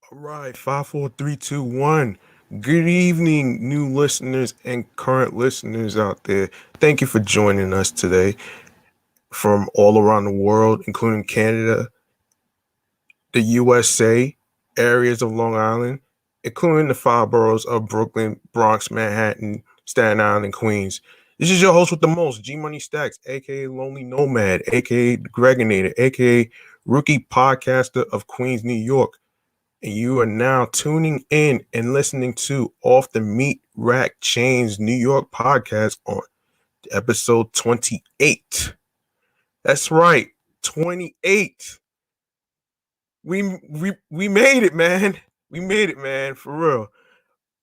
All right, 5, 4, 3, 2, 1. Good evening, new listeners and current listeners out there. Thank you for joining us today from all around the world, including Canada, the USA, areas of Long Island, including the five boroughs of Brooklyn, Bronx, Manhattan, Staten Island, and Queens. This is your host with the most, G Money Stacks, aka Lonely Nomad, aka Gregonator, aka Rookie Podcaster of Queens, New York. And you are now tuning in and listening to Off the Meatrack Chainz New York podcast on episode 28. That's right, 28. We made it, man. We made it, man, for real.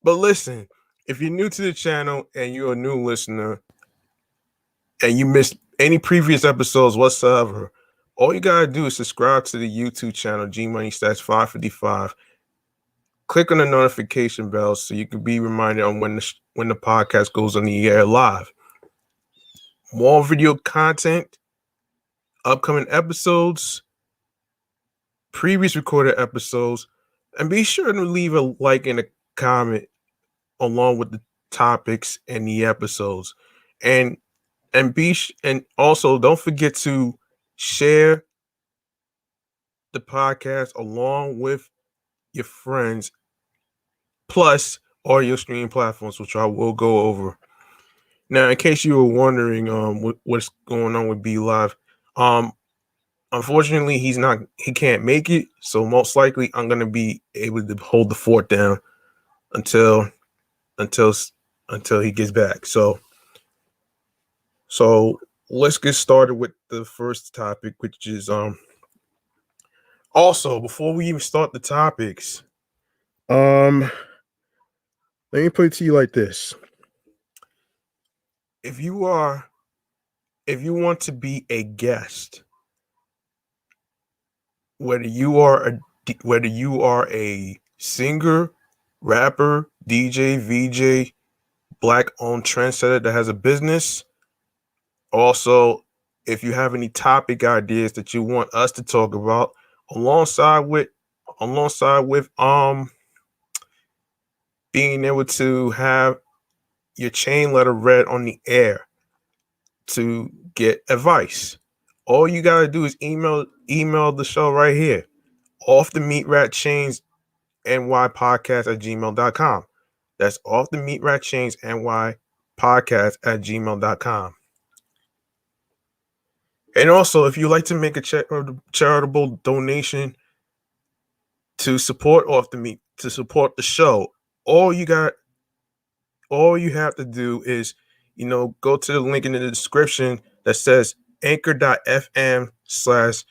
But listen, if you're new to the channel and you're a new listener and you missed any previous episodes whatsoever, all you gotta do is subscribe to the YouTube channel G Money Stats 555. Click on the notification bell so you can be reminded on when the podcast goes on the air live. More video content, upcoming episodes, previous recorded episodes, and be sure to leave a like and a comment along with the topics and the episodes. And and also don't forget to share the podcast along with your friends plus audio streaming platforms, which I will go over. Now, in case you were wondering, what's going on with B Live, um, unfortunately, he can't make it. So most likely, I'm gonna be able to hold the fort down until until until he gets back. So let's get started with the first topic, which is also before we even start the topics, um, let me put it to you like this: if you are if you want to be a guest, whether you are a singer, rapper, DJ, VJ, black owned trendsetter that has a business, also if you have any topic ideas that you want us to talk about alongside with alongside with being able to have your chain letter read on the air to get advice. All you gotta do is email the show right here. Off the Meat Rat Chains nypodcast at gmail.com. That's off the Meatrack Chainz nypodcast at gmail.com. And also, if you like to make a charitable donation to support off the meat to support the show, all you got all you have to do is go to the link in the description that says anchor.fm slash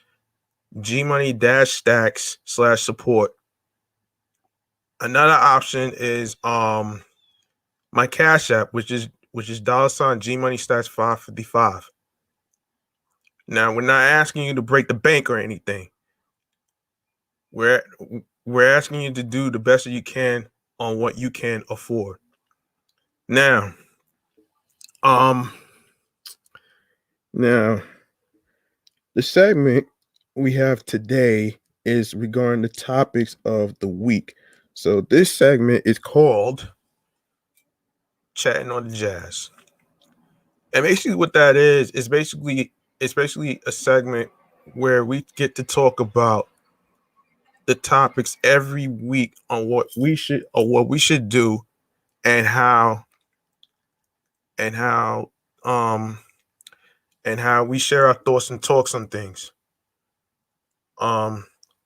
gmoney dash stacks slash support. Another option is my Cash App, which is $ G Money Stats 555. Now we're not asking you to break the bank or anything. We're we're asking you to do the best that you can on what you can afford. Now, um, now the segment we have today is regarding the topics of the week. So this segment is called Chatting on the Jazz. And basically what that is basically a segment where we get to talk about the topics every week on what we should do and and how um how we share our thoughts and talks on things.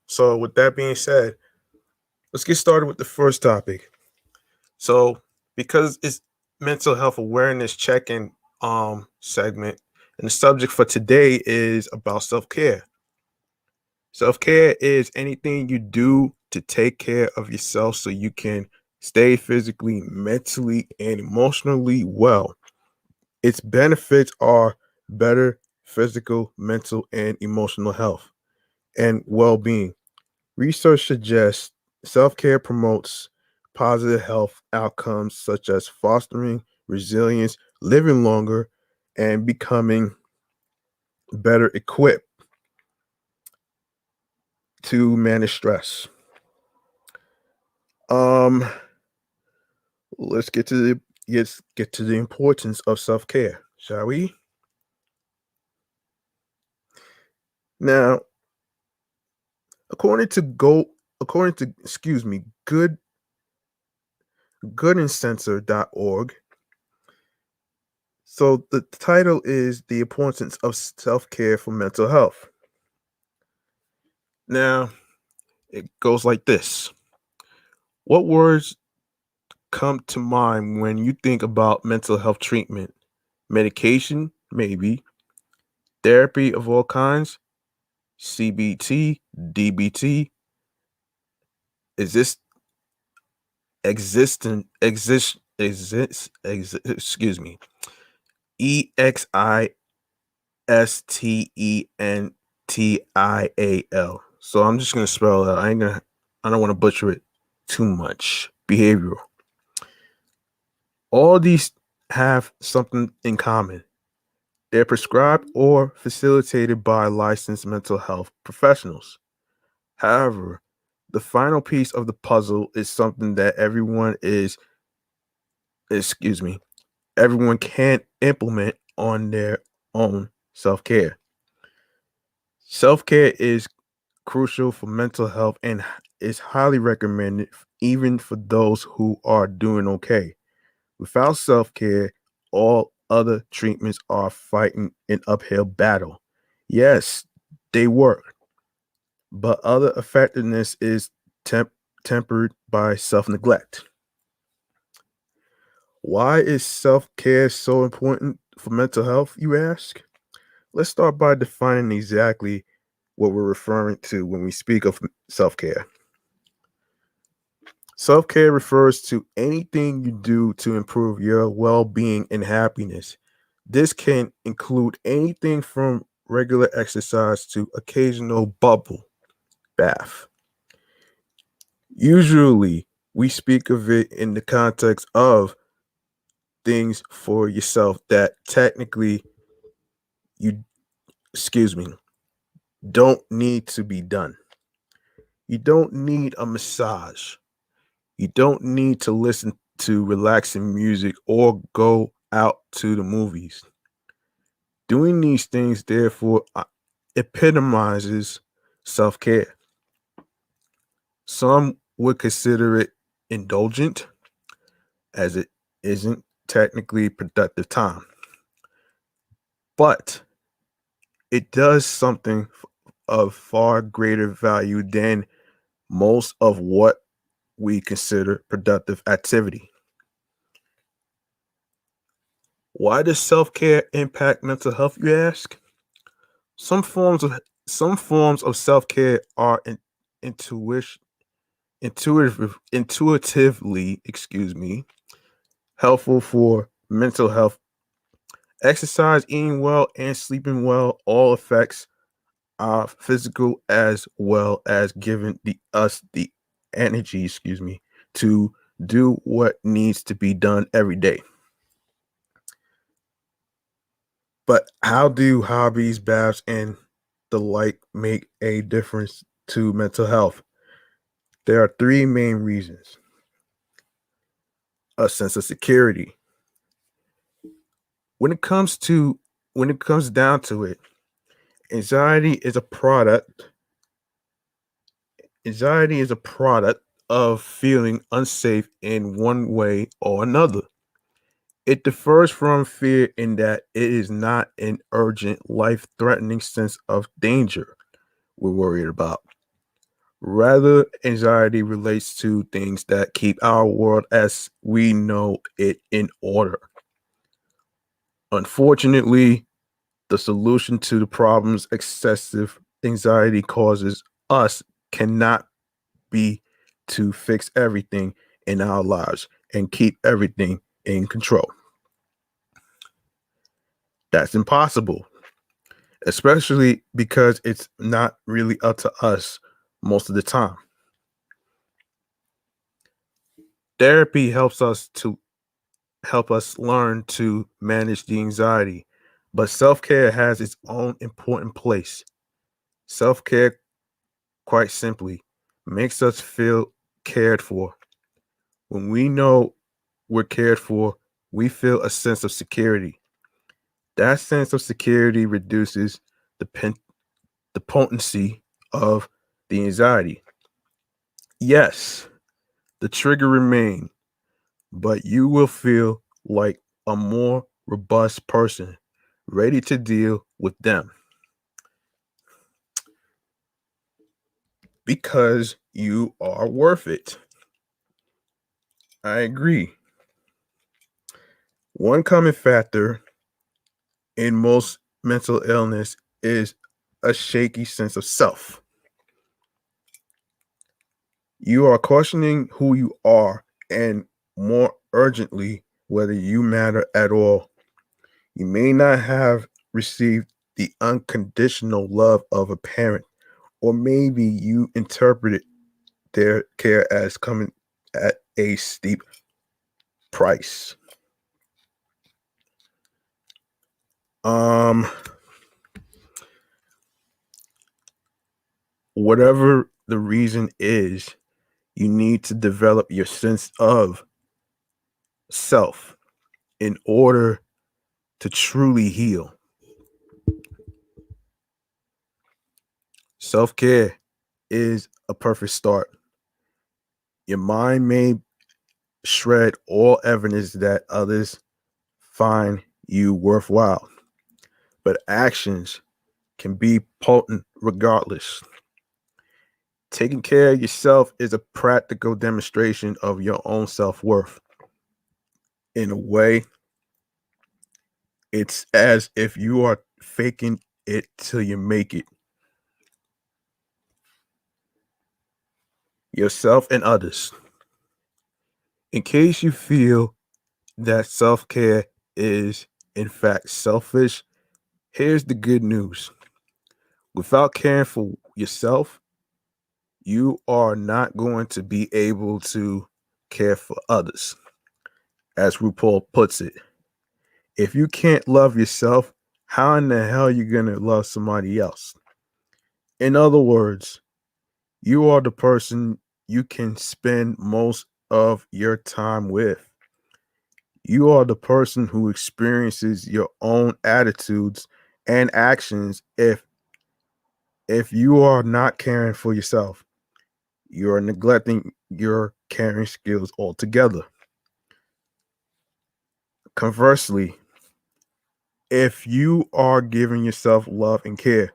So with that being said, let's get started with the first topic. So because it's mental health awareness check-in segment, and the subject for today is about self-care. Self-care is anything you do to take care of yourself so you can stay physically, mentally, and emotionally well. Its benefits are better physical, mental, and emotional health and well-being. Research suggests self-care promotes positive health outcomes such as fostering resilience, living longer, and becoming better equipped to manage stress. Um, let's get to the importance of self-care, shall we? Now, according to go according to excuse me, goodincensor.org. So the title is The Importance of Self-Care for Mental Health. Now, it goes like this. What words come to mind when you think about mental health treatment? Medication, maybe. Therapy of all kinds, CBT, DBT. Is this existent excuse me, EXISTENTIAL. So I'm just gonna spell that. I don't want to butcher it too much. Behavioral. All these have something in common. They're prescribed or facilitated by licensed mental health professionals. However, the final piece of the puzzle is something that excuse me, everyone can implement on their own self-care. Self-care is crucial for mental health and is highly recommended even for those who are doing okay. Without self-care, all other treatments are fighting an uphill battle. Yes, they work, but other effectiveness is tempered by self-neglect. Why is self-care so important for mental health, you ask? Let's start by defining exactly what we're referring to when we speak of self-care. Self-care refers to anything you do to improve your well-being and happiness. This can include anything from regular exercise to occasional bubble bath. Usually, we speak of it in the context of things for yourself that technically you, excuse me, don't need to be done. You don't need a massage. You don't need to listen to relaxing music or go out to the movies. Doing these things, therefore, epitomizes self care. Some would consider it indulgent, as it isn't technically productive time, but it does something of far greater value than most of what we consider productive activity. Why does self-care impact mental health, you ask? Some forms of some forms of self-care are intuition, intuitively, excuse me, helpful for mental health. Exercise, eating well, and sleeping well all affects our physical as well as giving us the energy, excuse me, to do what needs to be done every day. But how do hobbies, baths, and the like make a difference to mental health? There are three main reasons. A sense of security. When it comes to when it comes down to it, anxiety is a product. Anxiety is a product of feeling unsafe in one way or another. It differs from fear in that it is not an urgent, life-threatening sense of danger we're worried about. Rather, anxiety relates to things that keep our world as we know it in order. Unfortunately, the solution to the problems excessive anxiety causes us cannot be to fix everything in our lives and keep everything in control. That's impossible, especially because it's not really up to us most of the time. Therapy help us learn to manage the anxiety, but self-care has its own important place. Self-care, quite simply, makes us feel cared for. When we know we're cared for, we feel a sense of security. That sense of security reduces the the potency of the anxiety. Yes, the trigger remains, but you will feel like a more robust person, ready to deal with them because you are worth it. I agree. One common factor in most mental illness is a shaky sense of self. You are questioning who you are and more urgently whether you matter at all. You may not have received the unconditional love of a parent, or maybe you interpreted their care as coming at a steep price. Um, whatever the reason is, you need to develop your sense of self in order to truly heal. Self care is a perfect start. Your mind may shred all evidence that others find you worthwhile, but actions can be potent regardless. Taking care of yourself is a practical demonstration of your own self worth. In a way, it's as if you are faking it till you make it. Yourself and others. In case you feel that self care is, in fact, selfish, here's the good news. Without caring for yourself, you are not going to be able to care for others. As RuPaul puts it, if you can't love yourself, how in the hell are you going to love somebody else? In other words, you are the person you can spend most of your time with. You are the person who experiences your own attitudes and actions if you are not caring for yourself. You are neglecting your caring skills altogether. Conversely, if you are giving yourself love and care,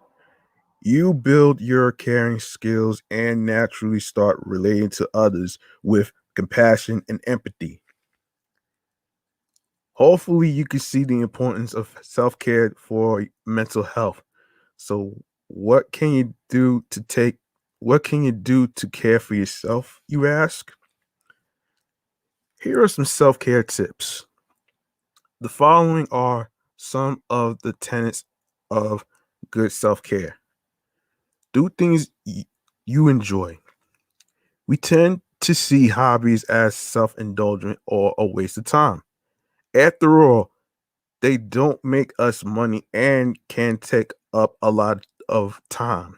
you build your caring skills and naturally start relating to others with compassion and empathy. Hopefully, you can see the importance of self care for mental health. So, what can you do to take? What can you do to care for yourself? You ask. Here are some self care tips. The following are some of the tenets of good self care. Do things you enjoy. We tend to see hobbies as self indulgent or a waste of time. After all, they don't make us money and can take up a lot of time.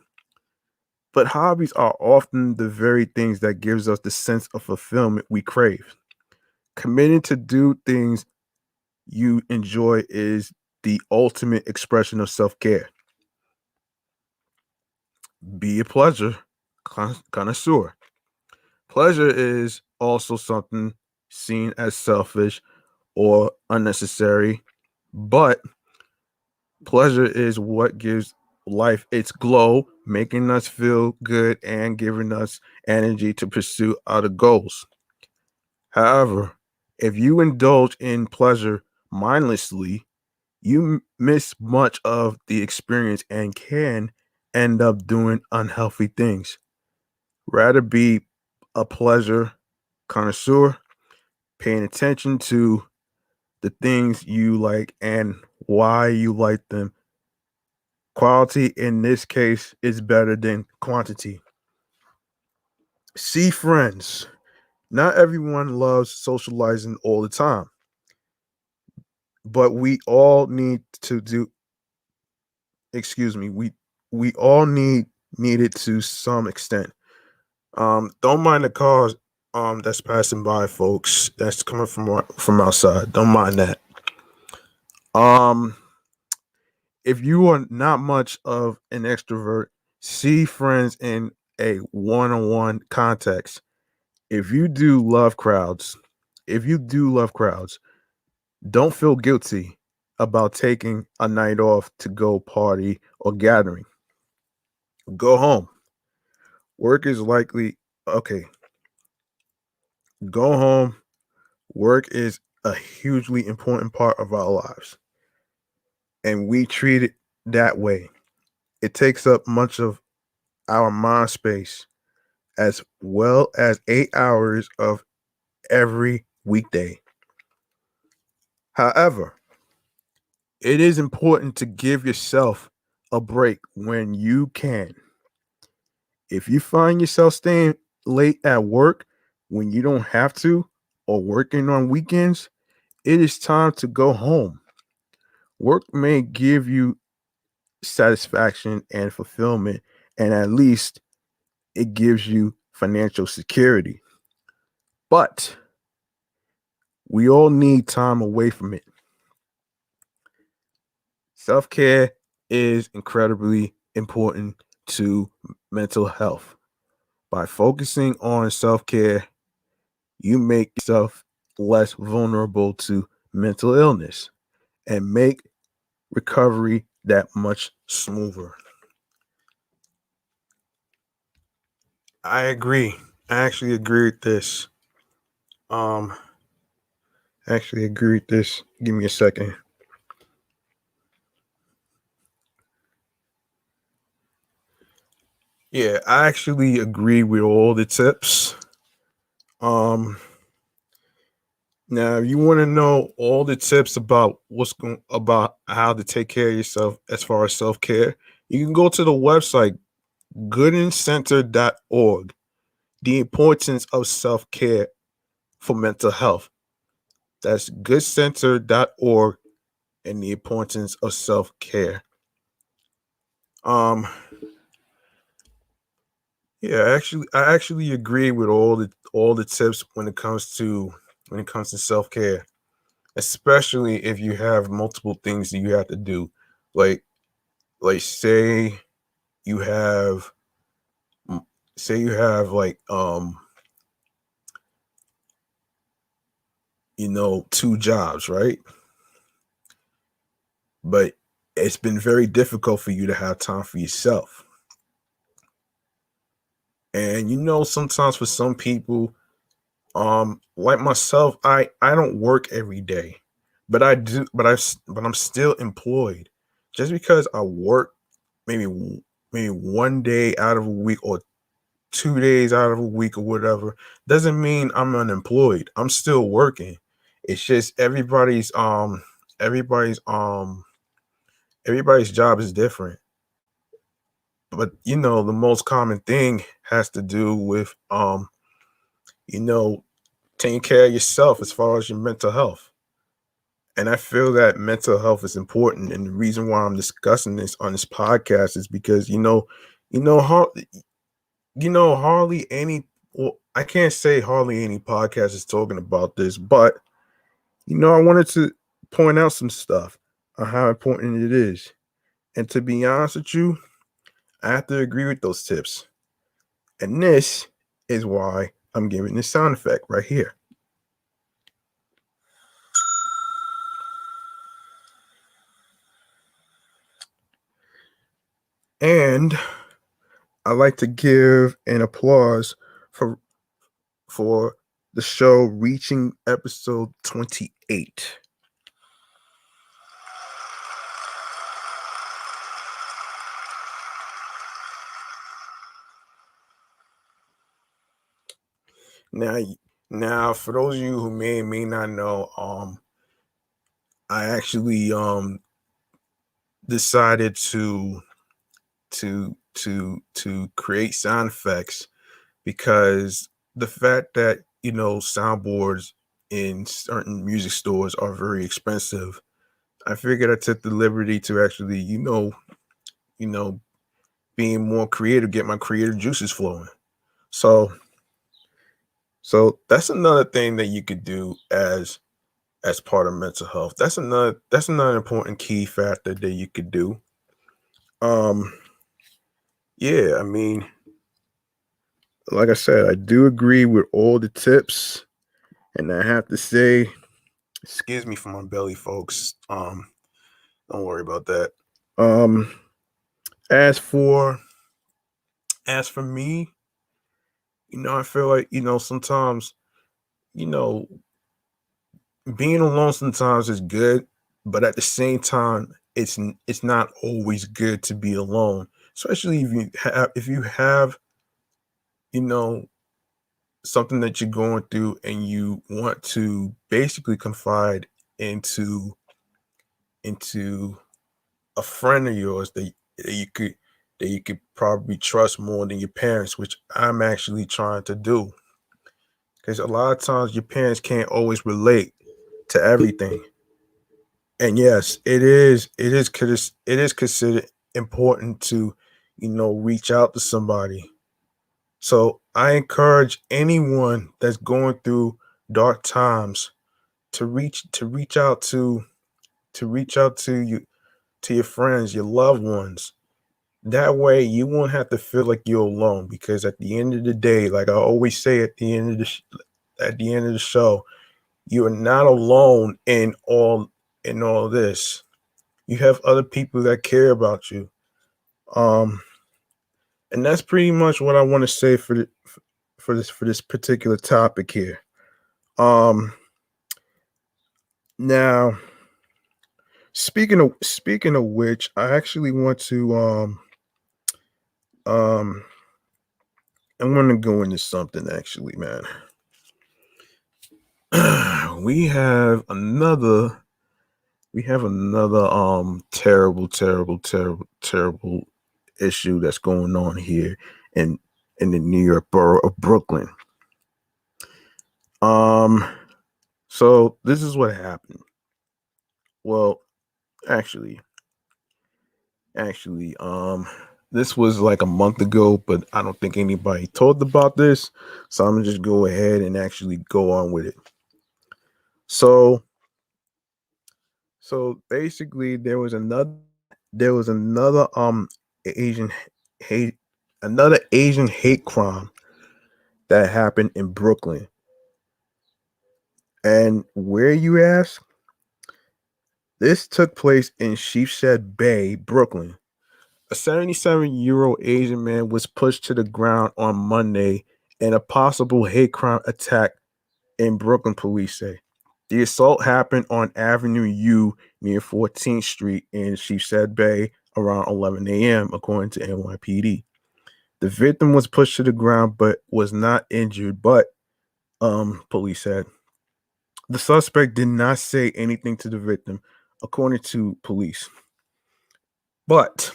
But hobbies are often the very things that gives us the sense of fulfillment we crave. Committing to do things you enjoy is the ultimate expression of self-care. Be a pleasure connoisseur. Pleasure is also something seen as selfish or unnecessary, but pleasure is what gives life its glow, making us feel good and giving us energy to pursue other goals. However, if you indulge in pleasure mindlessly, you miss much of the experience and can end up doing unhealthy things. Rather be a pleasure connoisseur, paying attention to the things you like and why you like them. Quality in this case is better than quantity. See friends. Not everyone loves socializing all the time, but we all need to do excuse me, we all need it to some extent. Don't mind the cars. that's passing by, folks. That's coming from outside. Don't mind that. Um, if you are not much of an extrovert, see friends in a one-on-one context. If you do love crowds, if you do love crowds, don't feel guilty about taking a night off to go party or gathering. Go home. Work is likely okay. Go home. Work is a hugely important part of our lives, and we treat it that way. It takes up much of our mind space as well as 8 hours of every weekday. However, it is important to give yourself a break when you can. If you find yourself staying late at work when you don't have to, or working on weekends, it is time to go home. Work may give you satisfaction and fulfillment, and at least it gives you financial security. But we all need time away from it. Self care is incredibly important to mental health. By focusing on self care, you make yourself less vulnerable to mental illness and make recovery that much smoother. I agree. I actually agree with this. Um, actually agree with this. Give me a second. Yeah, I actually agree with all the tips. Um, Now, if you want to know all the tips about about how to take care of yourself as far as self care, you can go to the website goodencenter.org. The importance of self care for mental health. That's goodcenter.org and the importance of self care. Um, yeah, I actually agree with all the tips when it comes to self care, especially if you have multiple things that you have to do, like say you have mm, say you have like two jobs, right? But it's been very difficult for you to have time for yourself. And sometimes for some people, like myself, I don't work every day, but I do, but I'm still employed. Just because I work maybe maybe one day out of a week or 2 days out of a week or whatever doesn't mean I'm unemployed. I'm still working. It's just everybody's everybody's job is different. But the most common thing has to do with you know taking care of yourself as far as your mental health. And I feel that mental health is important. And the reason why I'm discussing this on this podcast is because you know how hardly any, well, I can't say hardly any podcast is talking about this, but I wanted to point out some stuff on how important it is. And to be honest with you, I have to agree with those tips. And this is why I'm giving this sound effect right here. And I like to give an applause for for the show reaching episode 28. Now, for those of you who may not know, I actually decided to create sound effects because the fact that soundboards in certain music stores are very expensive. I figured I took the liberty to actually you know being more creative, get my creative juices flowing. So So that's another thing that you could do as part of mental health. That's another important key factor that you could do. Um, yeah, I mean, like I said, I do agree with all the tips, and I have to say, excuse me for my belly, folks. Don't worry about that. Um, as for as for me, I feel like sometimes you know being alone sometimes is good, but at the same time, it's not always good to be alone, especially if you have you know something that you're going through and you want to basically confide into into a friend of yours that you could probably trust more than your parents, which I'm actually trying to do. Because a lot of times your parents can't always relate to everything. And yes, it is considered important to, reach out to somebody. So I encourage anyone that's going through dark times to reach out to you to your friends, your loved ones. That way you won't have to feel like you're alone, because at the end of the day, like I always say at the end of the show, you are not alone in all this. You have other people that care about you. Um and that's pretty much what I want to say for this particular topic here. Um Now, speaking of which, I actually want to um I want to go into something actually, man. we have another we have another terrible, terrible, terrible, terrible issue that's going on here in the New York borough of Brooklyn. Um so this is what happened. Well, actually, actually, this was like a month ago, but I don't think anybody talked about this. So I'm gonna just go ahead and actually go on with it. So basically there was another Asian hate another Asian hate crime that happened in Brooklyn. And where, you ask? This took place in Sheepshead Bay, Brooklyn. A 77-year-old Asian man was pushed to the ground on Monday in a possible hate crime attack in Brooklyn, police say. The assault happened on Avenue U near 14th Street in Sheepshead Bay around 11 a.m., according to NYPD. The victim was pushed to the ground but was not injured, but police said. The suspect did not say anything to the victim, according to police. But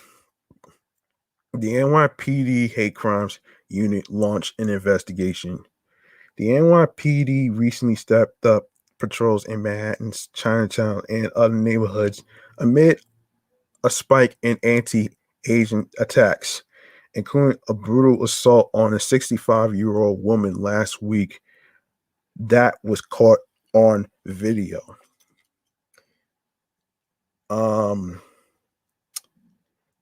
the NYPD hate crimes unit launched an investigation. The NYPD recently stepped up patrols in Manhattan's Chinatown and other neighborhoods amid a spike in anti-Asian attacks, including a brutal assault on a 65-year-old woman last week that was caught on video. Um,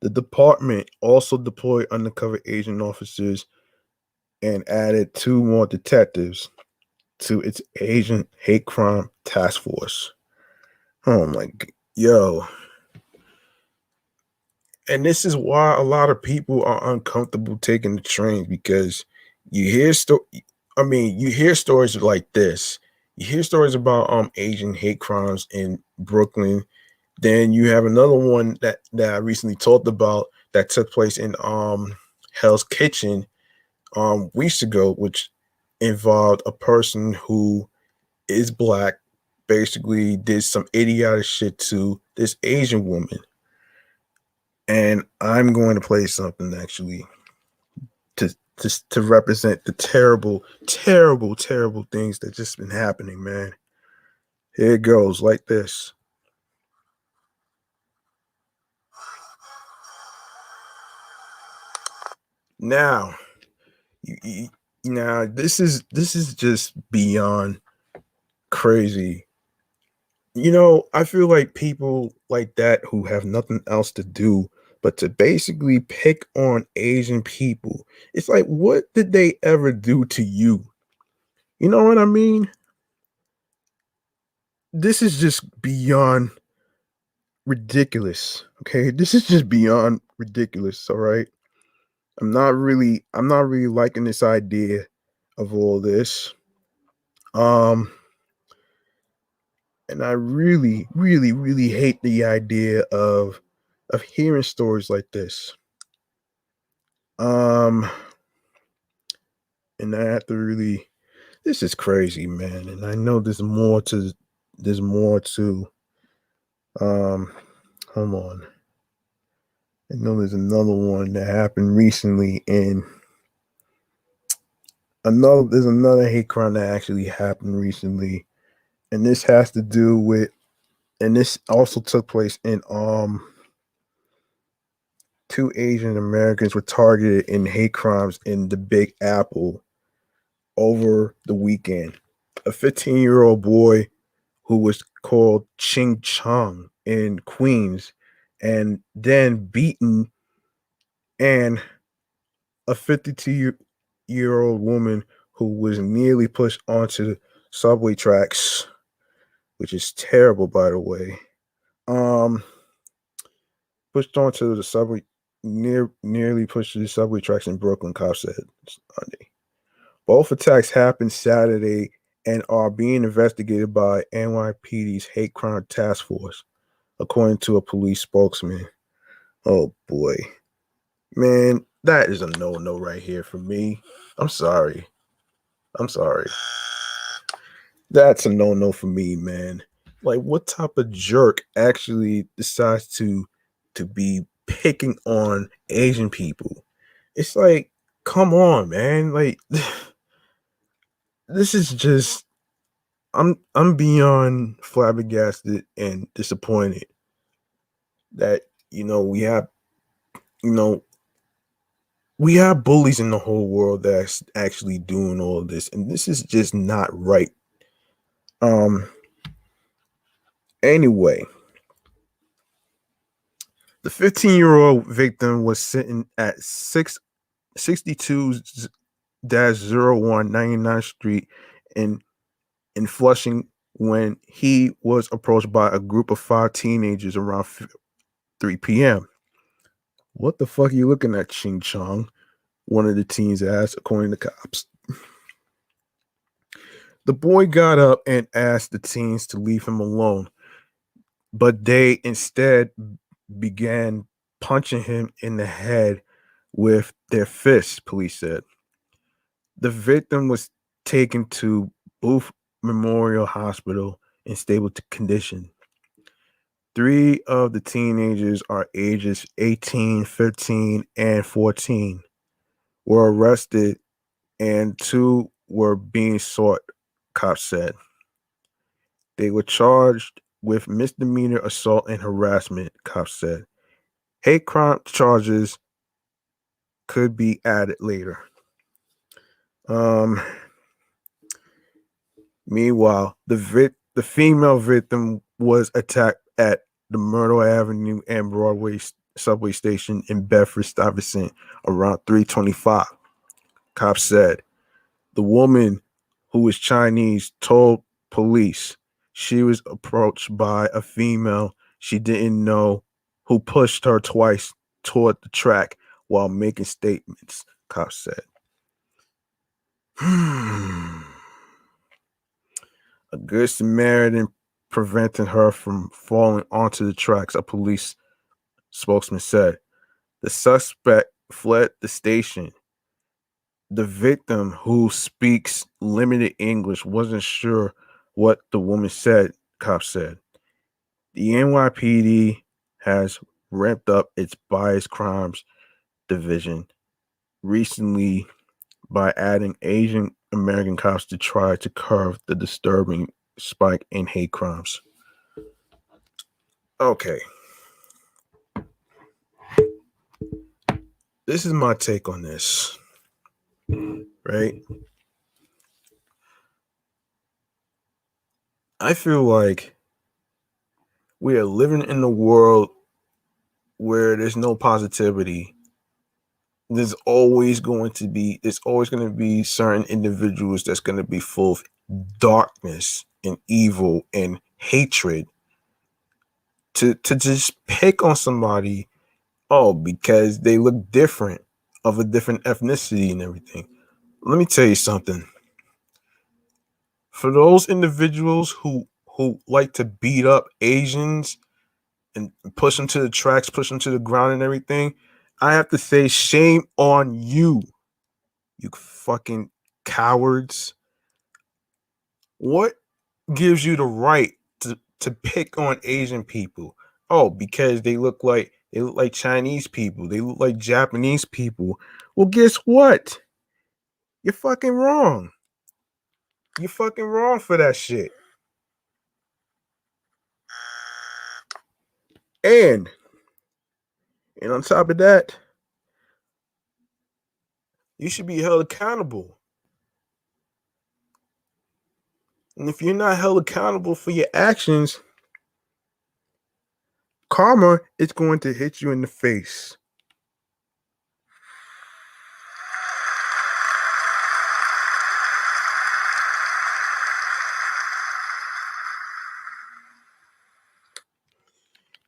the department also deployed undercover Asian officers and added 2 more detectives to its Asian hate crime task force. Oh my, yo. And this is why a lot of people are uncomfortable taking the train, because you hear you hear stories like this. You hear stories about Asian hate crimes in Brooklyn. Then you have another one that I recently talked about that took place in Hell's Kitchen weeks ago, which involved a person who is black, basically did some idiotic shit to this Asian woman. And I'm going to play something actually to represent the terrible, terrible, terrible things that just been happening, man. Here it goes like this. Now, you Now, this is just beyond crazy. I feel like people like that who have nothing else to do but to basically pick on Asian people. It's like, what did they ever do to you? You know what I mean? This is just beyond ridiculous. Okay? This is just beyond ridiculous, all right? I'm not really liking this idea of all this. Um and I really, really, really hate the idea of hearing stories like this. Um, and I have to really this is crazy, man. And I know there's more to um hold on. I know there's another one that happened recently and there's another hate crime that actually happened recently. And this has to do with and this also took place in two Asian Americans were targeted in hate crimes in the Big Apple over the weekend. A 15-year-old boy who was called Ching Chong in Queens and then beaten, and a 52-year-old woman who was nearly pushed onto the subway tracks, which is terrible, by the way. Um, pushed onto the subway, nearly pushed to the subway tracks in Brooklyn, cops said Sunday. Both attacks happened Saturday and are being investigated by NYPD's Hate Crime Task Force, according to a police spokesman. Oh boy. Man, that is a no right here for me. I'm sorry. I'm sorry. That's a no for me, man. Like, what type of jerk actually decides to be picking on Asian people? It's like, come on, man. Like, this is just I'm beyond flabbergasted and disappointed that you know we have bullies in the whole world that's actually doing all of this, and this is just not right. Um. Anyway, the 15-year-old victim was sitting at 662-01 Street in Flushing when he was approached by a group of five teenagers around 3 p.m. What the fuck are you looking at, Ching Chong? One of the teens asked, according to cops. The boy got up and asked the teens to leave him alone, but they instead began punching him in the head with their fists, police said. The victim was taken to Booth Memorial Hospital in stable condition. Three of the teenagers are ages 18, 15, and 14, were arrested, and two were being sought, cops said. They were charged with misdemeanor assault and harassment, cops said. Hate crime charges could be added later. Um, Meanwhile, the female victim was attacked at the Myrtle Avenue and Broadway subway station in Bedford Stuyvesant around 3:25. Cops said the woman, who was Chinese, told police she was approached by a female she didn't know who pushed her twice toward the track while making statements, cops said. A good Samaritan prevented her from falling onto the tracks, a police spokesman said. The suspect fled the station. The victim, who speaks limited English, wasn't sure what the woman said, cops said. The NYPD has ramped up its bias crimes division recently by adding Asian American cops to try to curb the disturbing spike in hate crimes. Okay. This is my take on this. right? I feel like we are living in a world where there's no positivity. There's always going to be certain individuals that's going to be full of darkness and evil and hatred to just pick on somebody, oh, because they look different, of a different ethnicity and everything. Let me tell you something. For those individuals who like to beat up Asians and push them to the tracks, push them to the ground and everything, I have to say shame on you, you fucking cowards. What gives you the right to pick on Asian people? Oh, because they look like Chinese people, they look like Japanese people. Well, guess what? You're fucking wrong. You're fucking wrong for that shit. And and on top of that, you should be held accountable. And if you're not held accountable for your actions, karma is going to hit you in the face.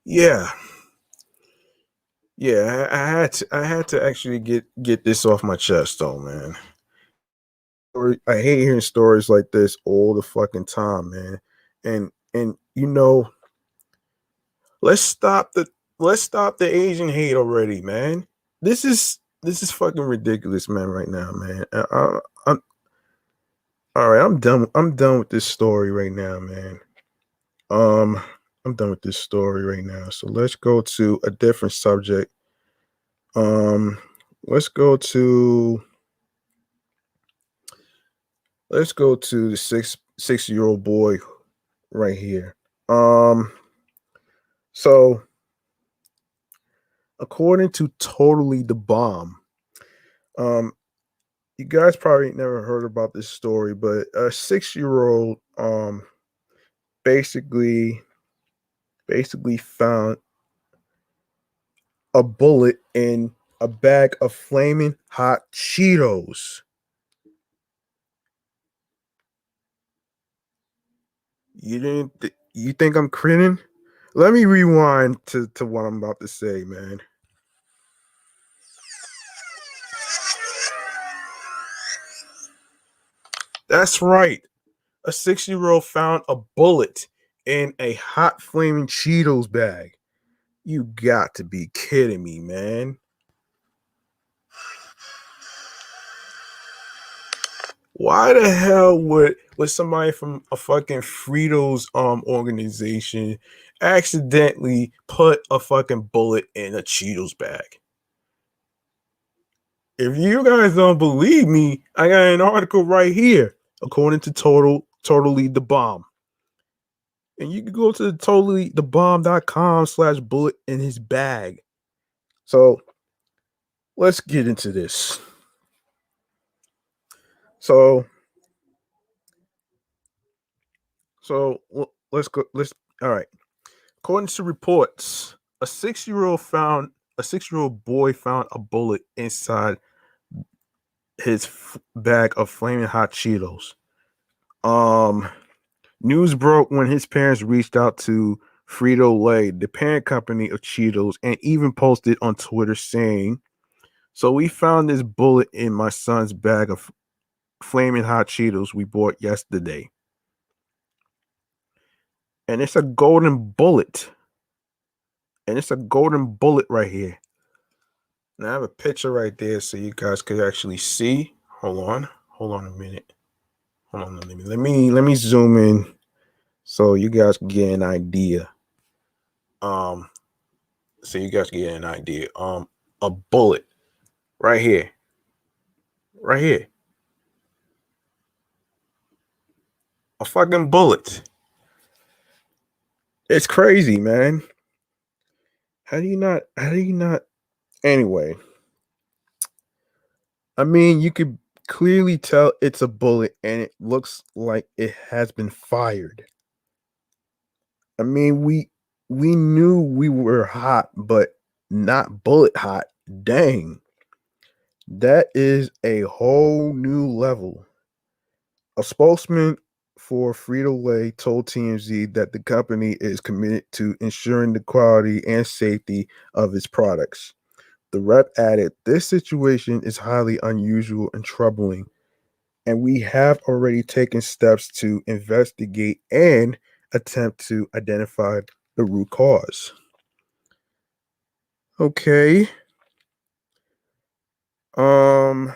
Yeah. Yeah, I had to actually get this off my chest though, man. I hate hearing stories like this all the fucking time, man. And let's stop the let's stop the Asian hate already, man. This is fucking ridiculous, man. Right now, man. I'm all right. I'm done. I'm done with this story right now, man. Um, I'm done with this story right now. So let's go to a different subject. Um, let's go to the six-year old boy right here. Um, so according to Totally the Bomb, um, you guys probably never heard about this story, but a 6-year old basically found a bullet in a bag of flaming hot Cheetos. You think I'm kidding? Let me rewind to what I'm about to say, man. That's right. A 6-year old found a bullet in a hot flaming Cheetos bag. You got to be kidding me, man. Why the hell would somebody from a fucking Fritos organization accidentally put a fucking bullet in a Cheetos bag? If you guys don't believe me, I got an article right here, according to Totally the Bomb. And you can go to totallythebomb.com/bullet in his bag. So let's get into this. So let's go. Let's all right. According to reports, a 6-year-old boy found a bullet inside his bag of flaming hot Cheetos. Um, News broke when his parents reached out to Frito-Lay, the parent company of Cheetos, and even posted on Twitter saying, "So we found this bullet in my son's bag of flaming hot Cheetos we bought yesterday, and it's a golden bullet, right here." And I have a picture right there so you guys could actually see. Hold on a minute. Hold on, let me zoom in so you guys can get an idea. Um, a bullet right here, right here, a fucking bullet. It's crazy, man. How do you not? How do you not? Anyway, I mean, you could clearly tell it's a bullet and it looks like it has been fired. I mean, we knew we were hot, but not bullet hot. Dang, that is a whole new level. A spokesman for Frito-Lay told TMZ that the company is committed to ensuring the quality and safety of its products. The rep added, "This situation is highly unusual and troubling, and we have already taken steps to investigate and attempt to identify the root cause." Okay. Um,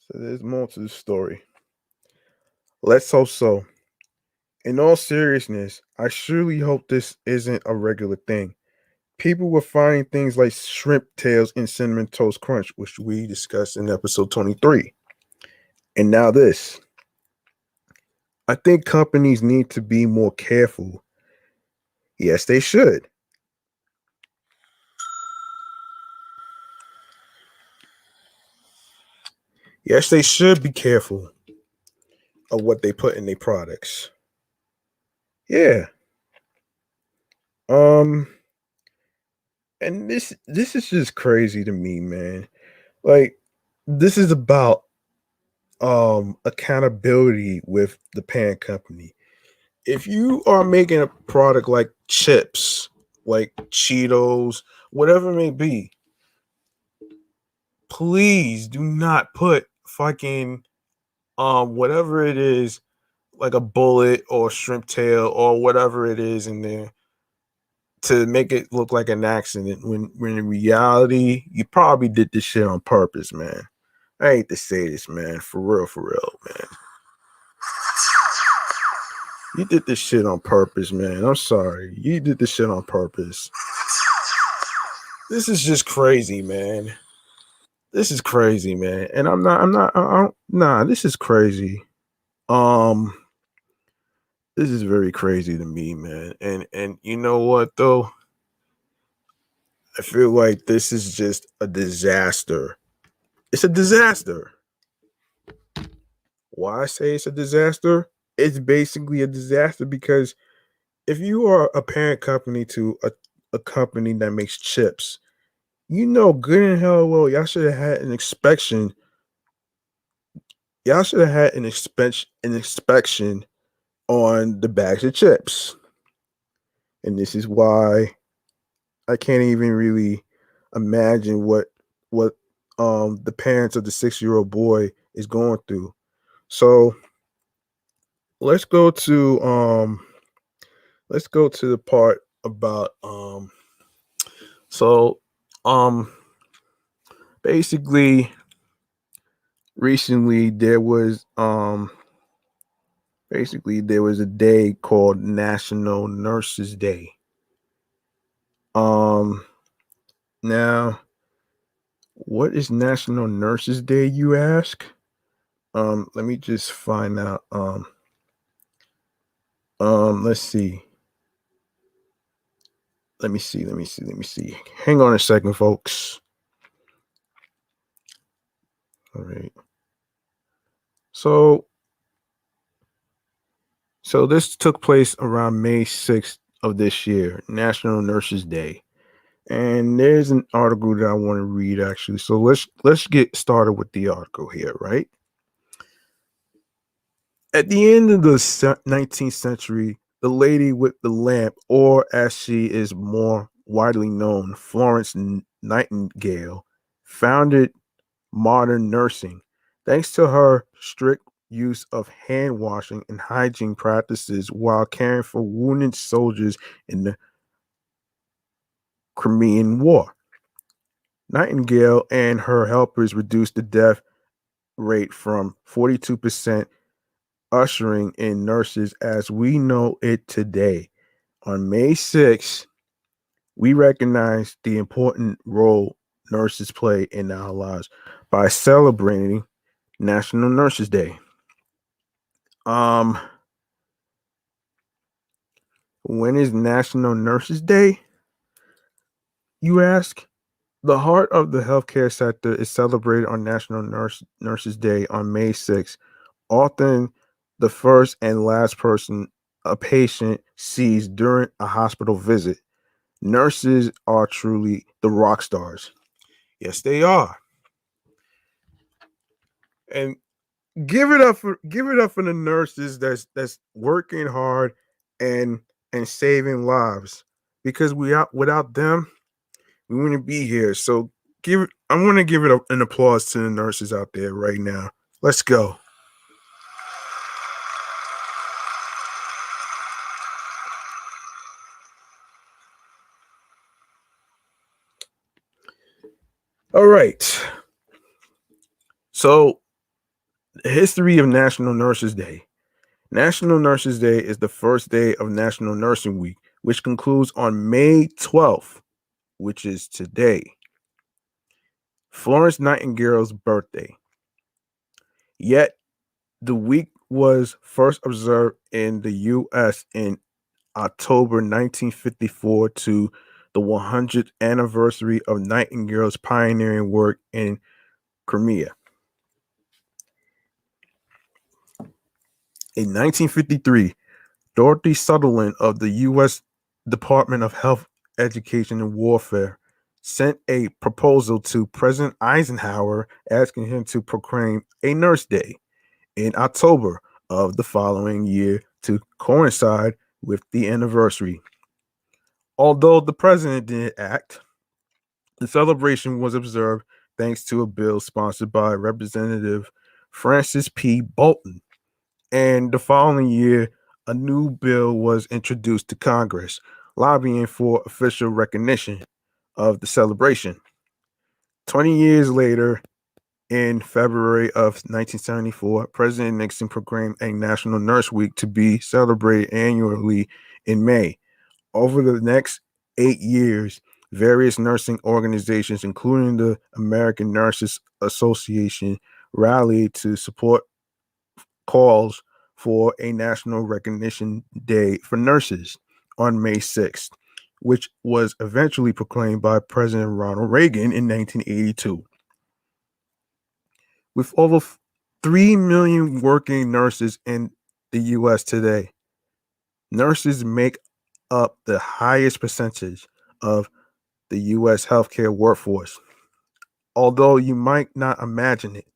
so there's more to the story. Let's hope so. In all seriousness, I surely hope this isn't a regular thing. People were finding things like shrimp tails in cinnamon toast crunch, which we discussed in episode 23. And now this. I think companies need to be more careful. Yes, they should. Yes, they should be careful of what they put in their products. Yeah. Um, and this is just crazy to me, man. Like, this is about accountability with the parent company. If you are making a product like chips, like Cheetos, whatever it may be, please do not put fucking whatever it is, like a bullet or shrimp tail or whatever it is in there to make it look like an accident when in reality you probably did this shit on purpose, man. I hate to say this, man. For real, man. You did this shit on purpose, man. I'm sorry. You did this shit on purpose. This is just crazy, man. This is crazy, man. And I don't, nah, this is crazy. Um, this is very crazy to me, man. And you know what though? I feel like this is just a disaster. It's a disaster. Why I say it's a disaster? It's basically a disaster because if you are a parent company to a company that makes chips, you know good and hell well y'all should have had an inspection. Y'all should have had an inspection on the bags of chips. And this is why I can't even really imagine what the parents of the 6-year-old boy is going through. So let's go to the part about so um basically recently there was a day called National Nurses Day. Um Now, what is National Nurses Day, you ask? Let me just find out. Let's see. Let me see. Hang on a second, folks. All right. So, so this took place around May 6th of this year, National Nurses Day. And there's an article that I want to read actually. So let's get started with the article here, right? At the end of the 19th century, the lady with the lamp, or as she is more widely known, Florence Nightingale, founded modern nursing. Thanks to her strict use of hand washing and hygiene practices while caring for wounded soldiers in the Crimean War. Nightingale and her helpers reduced the death rate from 42%, ushering in nurses as we know it today. On May 6th, we recognize the important role nurses play in our lives by celebrating National Nurses Day. Um, when is National Nurses Day? You ask. The heart of the healthcare sector is celebrated on National Nurses Day on May 6th, often the first and last person a patient sees during a hospital visit. Nurses are truly the rock stars. Yes, they are. And give it up for the nurses that's working hard and saving lives. Because without them, we wouldn't be here. So I'm gonna give an applause to the nurses out there right now. Let's go. All right. So, history of National Nurses Day. National Nurses Day is the first day of National Nursing Week, which concludes on May 12th, which is today. Florence Nightingale's birthday. Yet, the week was first observed in the U.S. in October 1954 to the 100th anniversary of Nightingale's pioneering work in Crimea. In 1953, Dorothy Sutherland of the U.S. Department of Health, Education, and Warfare sent a proposal to President Eisenhower asking him to proclaim a Nurse Day in October of the following year to coincide with the anniversary. Although the president didn't act, the celebration was observed thanks to a bill sponsored by Representative Francis P. Bolton. And the following year, a new bill was introduced to Congress, lobbying for official recognition of the celebration. 20 years later, in February of 1974, President Nixon proclaimed a National Nurse Week to be celebrated annually in May. Over the next 8 years, various nursing organizations, including the American Nurses Association, rallied to support calls for a national recognition day for nurses on May 6th, which was eventually proclaimed by President Ronald Reagan in 1982. With over 3 million working nurses in the US today, nurses make up the highest percentage of the US healthcare workforce. Although you might not imagine it,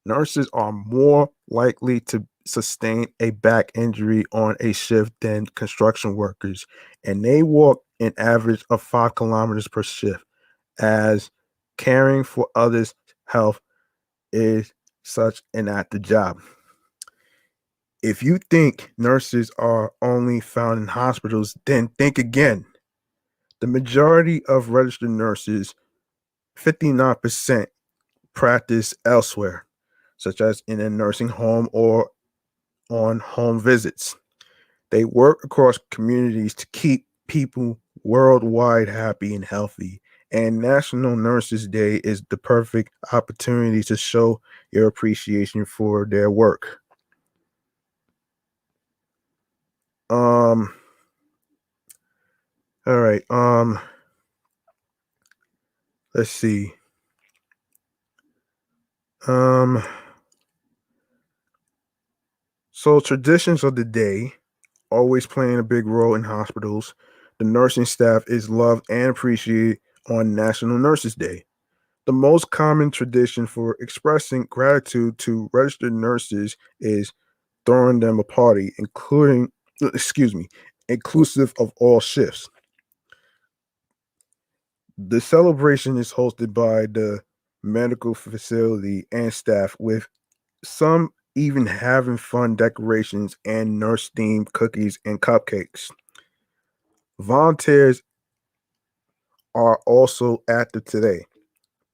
nurses are more likely to sustain a back injury on a shift than construction workers, and they walk an average of 5 kilometers per shift, as caring for others' health is such an active job. If you think nurses are only found in hospitals, then think again. The majority of registered nurses, 59%, practice elsewhere, such as in a nursing home or on home visits. They work across communities to keep people worldwide happy and healthy. And National Nurses Day is the perfect opportunity to show your appreciation for their work. Um, all right. Let's see. Um, so traditions of the day always playing a big role in hospitals. The nursing staff is loved and appreciated on National Nurses Day. The most common tradition for expressing gratitude to registered nurses is throwing them a party, inclusive of all shifts. The celebration is hosted by the medical facility and staff, with some even having fun decorations and nurse themed cookies and cupcakes. Volunteers are also active today,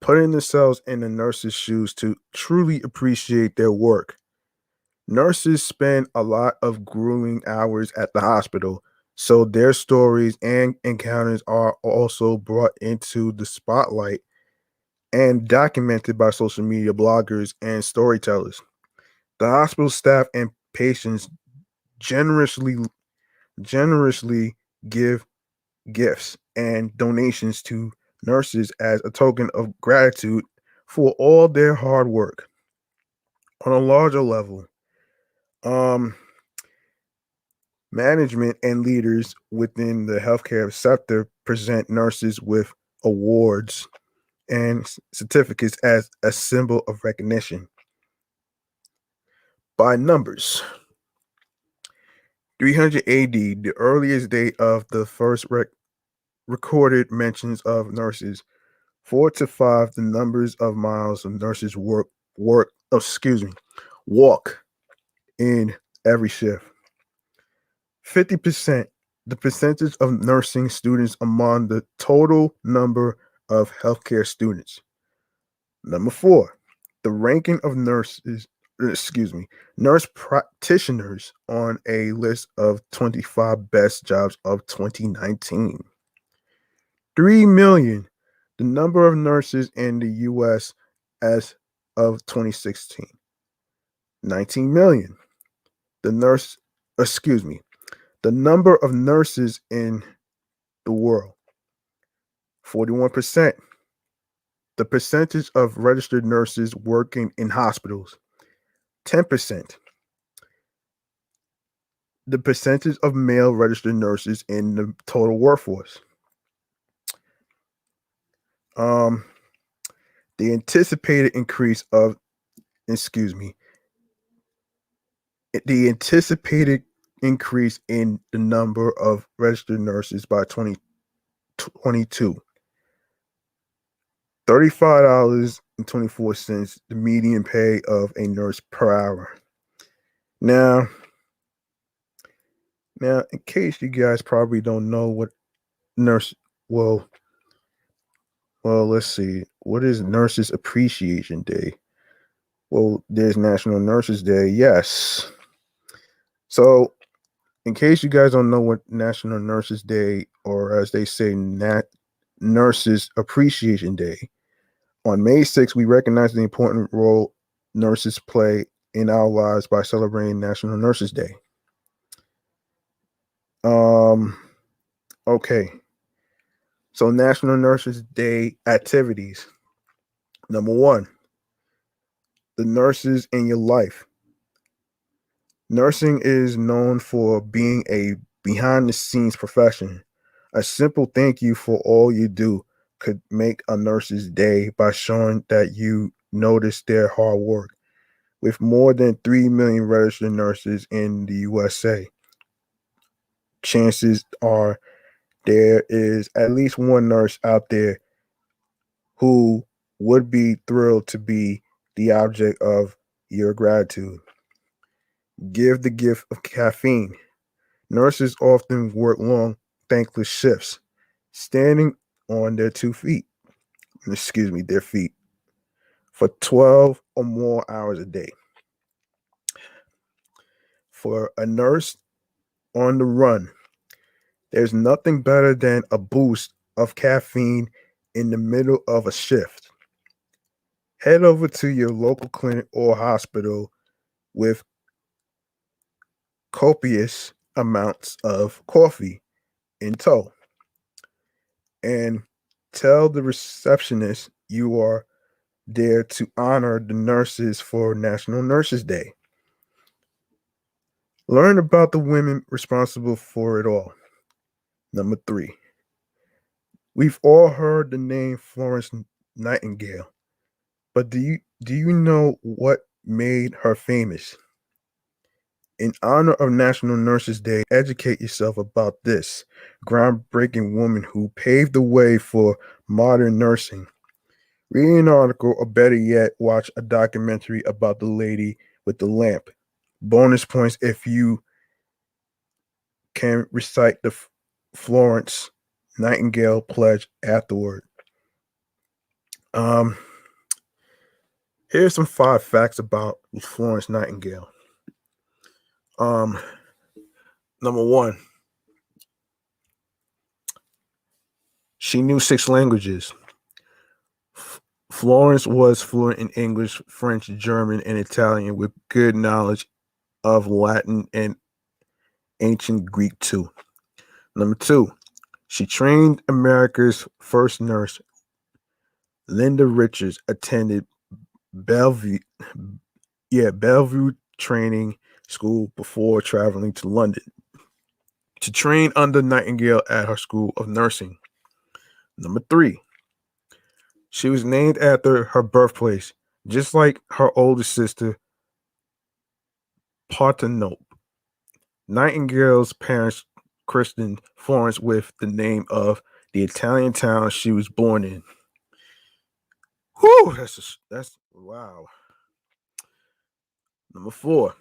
putting themselves in the nurses' shoes to truly appreciate their work. Nurses spend a lot of grueling hours at the hospital, so their stories and encounters are also brought into the spotlight and documented by social media bloggers and storytellers. The hospital staff and patients generously generously give gifts and donations to nurses as a token of gratitude for all their hard work. On a larger level, um, management and leaders within the healthcare sector present nurses with awards and certificates as a symbol of recognition. By numbers, 300 AD, the earliest date of the first recorded mentions of nurses. 4 to 5, the numbers of miles of nurses walk in every shift. 50%, the percentage of nursing students among the total number of healthcare students. Number 4, the ranking of nurse practitioners on a list of 25 best jobs of 2019. 3 million, the number of nurses in the US as of 2016. 19 million, the nurse, the number of nurses in the world. 41%, the percentage of registered nurses working in hospitals. 10%, the percentage of male registered nurses in the total workforce. The anticipated increase of, the anticipated increase in the number of registered nurses by 2022. $35.24, the median pay of a nurse per hour. Now, in case you guys probably don't know what nurse, well, let's see. What is Nurses Appreciation Day? Well, there's National Nurses Day, yes. So, in case you guys don't know what National Nurses Day, or as they say, Nurses Appreciation Day, on May 6th, we recognize the important role nurses play in our lives by celebrating National Nurses Day. Okay. So National Nurses Day activities. Number 1, the nurses in your life. Nursing is known for being a behind the scenes profession. A simple thank you for all you do could make a nurse's day by showing that you notice their hard work. With more than 3 million registered nurses in the USA, chances are there is at least one nurse out there who would be thrilled to be the object of your gratitude. Give the gift of caffeine. Nurses often work long, thankless shifts, standing on their their feet, for 12 or more hours a day. For a nurse on the run, there's nothing better than a boost of caffeine in the middle of a shift. Head over to your local clinic or hospital with copious amounts of coffee in tow and tell the receptionist you are there to honor the nurses for National Nurses Day. Learn about the women responsible for it all. Number 3, we've all heard the name Florence Nightingale, but do you know what made her famous? In honor of National Nurses Day, educate yourself about this groundbreaking woman who paved the way for modern nursing. Read an article, or better yet, watch a documentary about the lady with the lamp. Bonus points if you can recite the Florence Nightingale pledge afterward. Here's some 5 facts about Florence Nightingale. Number 1, she knew 6 languages. Florence was fluent in English, French, German, and Italian, with good knowledge of Latin and ancient Greek too. Number 2, she trained America's first nurse, Linda Richards attended Bellevue, Bellevue Training School before traveling to London to train under Nightingale at her School of Nursing. Number 3, she was named after her birthplace, just like her older sister, Parthenope. Nightingale's parents christened Florence with the name of the Italian town she was born in. Whew, that's wow. Number 4,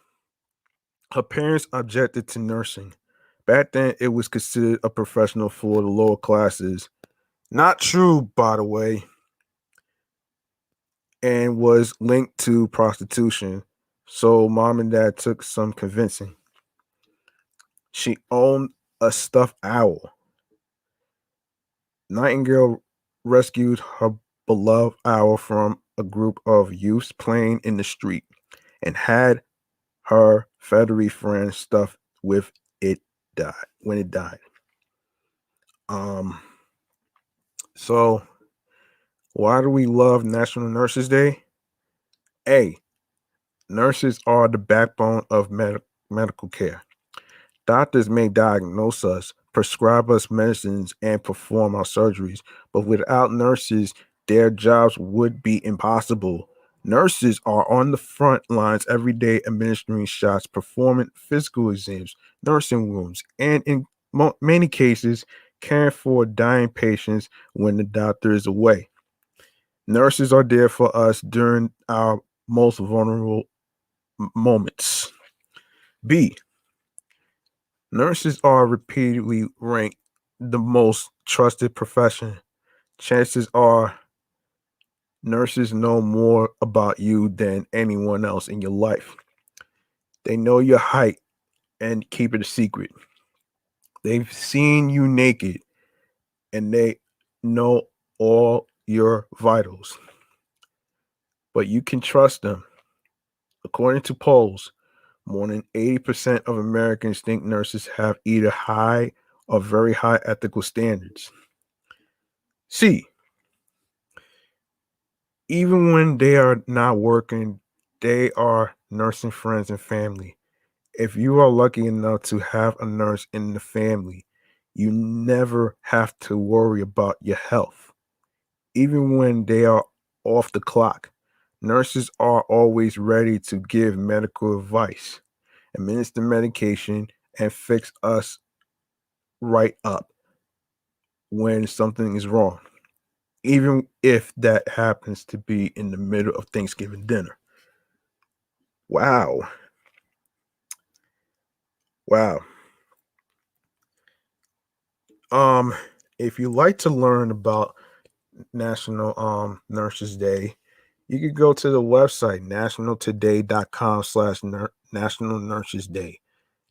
her parents objected to nursing. Back then, it was considered a professional for the lower classes. Not true, by the way, and was linked to prostitution. So mom and dad took some convincing. She owned a stuffed owl. Nightingale rescued her beloved owl from a group of youths playing in the street and had her feathery friend stuffed with it died when it died. Um so why do we love National Nurses Day? A. Nurses are the backbone of medical care. Doctors may diagnose us, prescribe us medicines, and perform our surgeries, but without nurses, their jobs would be impossible. Nurses are on the front lines every day administering shots, performing physical exams, nursing rooms, and in many cases, caring for dying patients when the doctor is away. Nurses are there for us during our most vulnerable moments. B. Nurses are repeatedly ranked the most trusted profession. Chances are nurses know more about you than anyone else in your life. They know your height and keep it a secret. They've seen you naked and they know all your vitals. But you can trust them. According to polls, more than 80% of Americans think nurses have either high or very high ethical standards. C. Even when they are not working, they are nursing friends and family. If you are lucky enough to have a nurse in the family, you never have to worry about your health. Even when they are off the clock, nurses are always ready to give medical advice, administer medication, and fix us right up when something is wrong, even if that happens to be in the middle of Thanksgiving dinner. Wow. Wow. Um, if you like to learn about National Nurses Day, you could go to the website nationaltoday.com/National Nurses Day.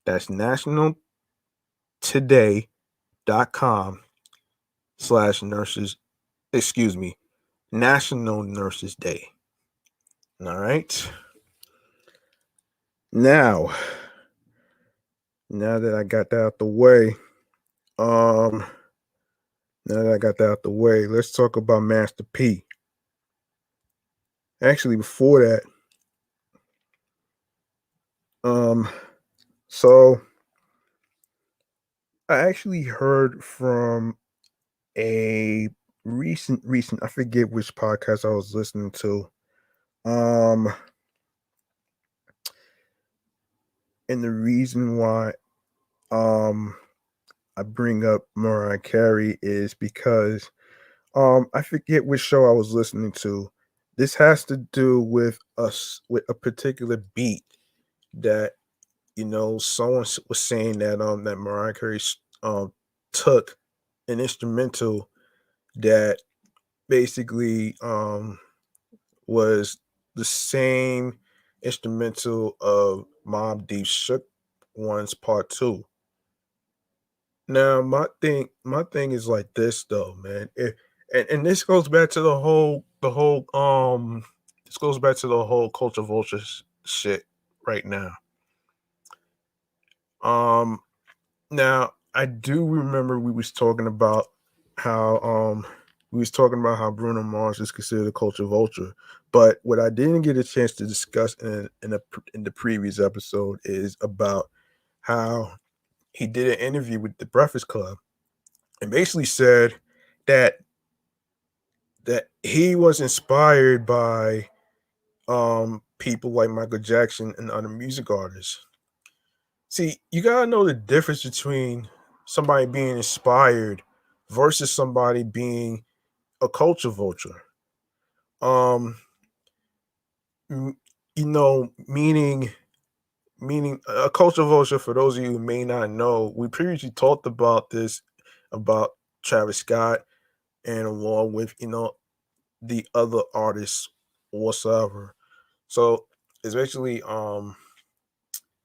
That's nationaltoday.com/nurses, excuse me, National Nurses Day. All right. Now, now that I got that out the way, um, now that I got that out the way, let's talk about Master P. Actually, before that, um, so I actually heard from a recent I forget which podcast I was listening to. Um, and the reason why um I bring up Mariah Carey is because I forget which show I was listening to. This has to do with us with a particular beat that someone was saying that Mariah Carey um took an instrumental that basically was the same instrumental of Mobb Deep Shook One's Part Two. Now my thing is like this though, man. And this goes back to the whole this goes back to the whole culture vulture shit right now. Um Now I do remember we was talking about how we was talking about how Bruno Mars is considered a culture vulture. But what I didn't get a chance to discuss in the previous episode is about how he did an interview with the Breakfast Club and basically said that he was inspired by people like Michael Jackson and other music artists. See, you gotta know the difference between somebody being inspired versus somebody being a culture vulture. Um, m- meaning a culture vulture. For those of you who may not know, we previously talked about this about Travis Scott and along with the other artists whatsoever. So it's basically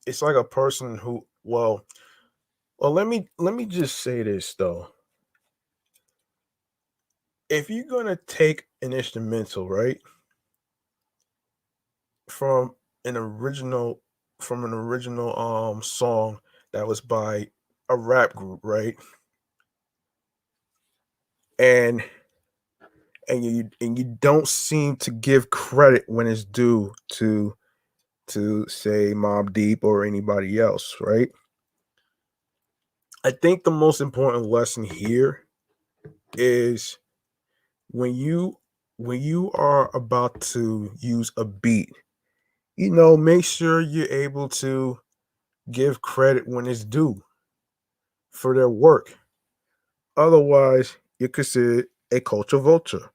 it's like a person who let me just say this though. If you're gonna take an instrumental, right, from an original an original song that was by a rap group, right? And you don't seem to give credit when it's due to say Mob Deep or anybody else, right? I think the most important lesson here is when you are about to use a beat, make sure you're able to give credit when it's due for their work. Otherwise, you're considered a culture vulture.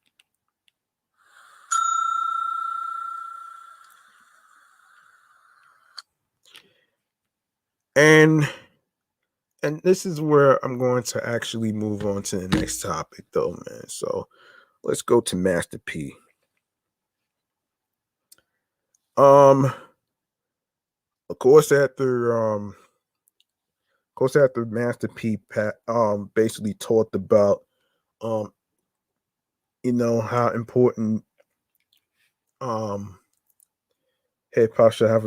And and this is where I'm going to actually move on to the next topic though, man. So let's go to Master P. Um, of course after Master P basically talked about um how important um hip hop should have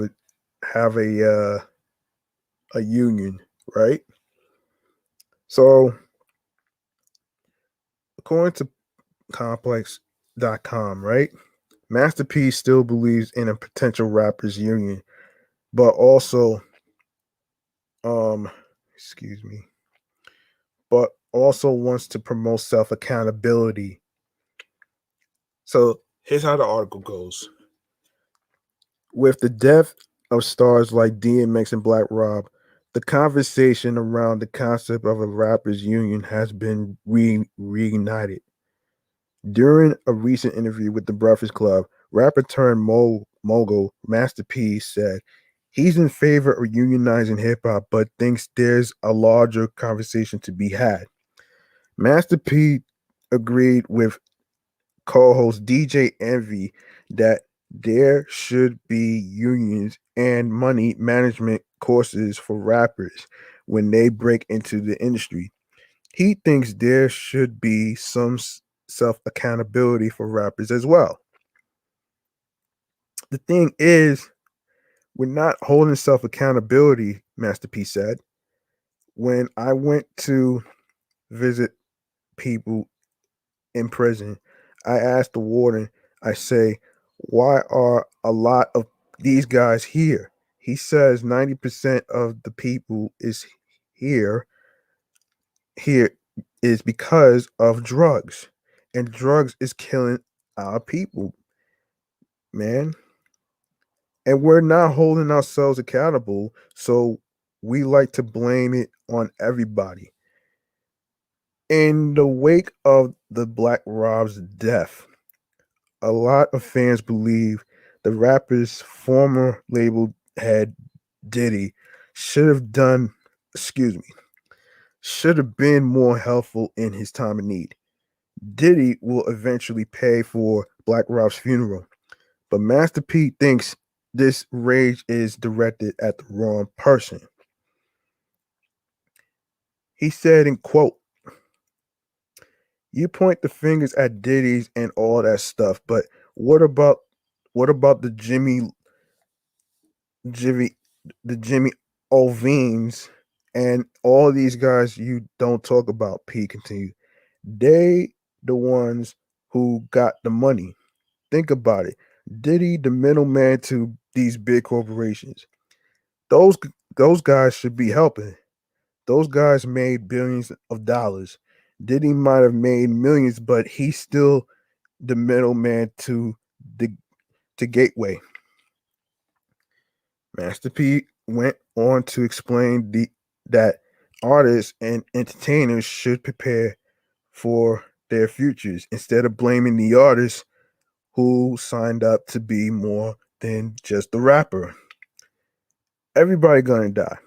a union, right? So according to complex.com, right? Master P still believes in a potential rappers union, but also um excuse me, but also wants to promote self-accountability. So here's how the article goes. With the death of stars like DMX and Black Rob, the conversation around the concept of a rappers union has been reignited. During a recent interview with the Breakfast Club, rapper turned mogul Master P said he's in favor of unionizing hip hop, but thinks there's a larger conversation to be had. Master P agreed with co-host DJ Envy that there should be unions and money management courses for rappers when they break into the industry. He thinks there should be some self accountability for rappers as well. The thing is, we're not holding self accountability, Master P said. When I went to visit people in prison, I asked the warden, I say, why are a lot of these guys here? He says 90% of the people is here here is because of drugs. And drugs is killing our people, man. And we're not holding ourselves accountable. So we like to blame it on everybody. In the wake of the Black Rob's death, a lot of fans believe the rapper's former label head Diddy should have done, excuse me, should have been more helpful in his time of need. Diddy will eventually pay for Black Rob's funeral, but Master P thinks this rage is directed at the wrong person. He said in quote, "You point the fingers at Diddy's and all that stuff, but what about the Jimmy Jimmy Ovines and all these guys you don't talk about?" P continued. They the ones who got the money. Think about it. Diddy, the middleman to these big corporations. Those those guys should be helping. Those guys made billions of dollars. Diddy might have made millions, but he's still the middleman to the gateway. Master P went on to explain that artists and entertainers should prepare for their futures instead of blaming the artists who signed up to be more than just a rapper. Everybody gonna die.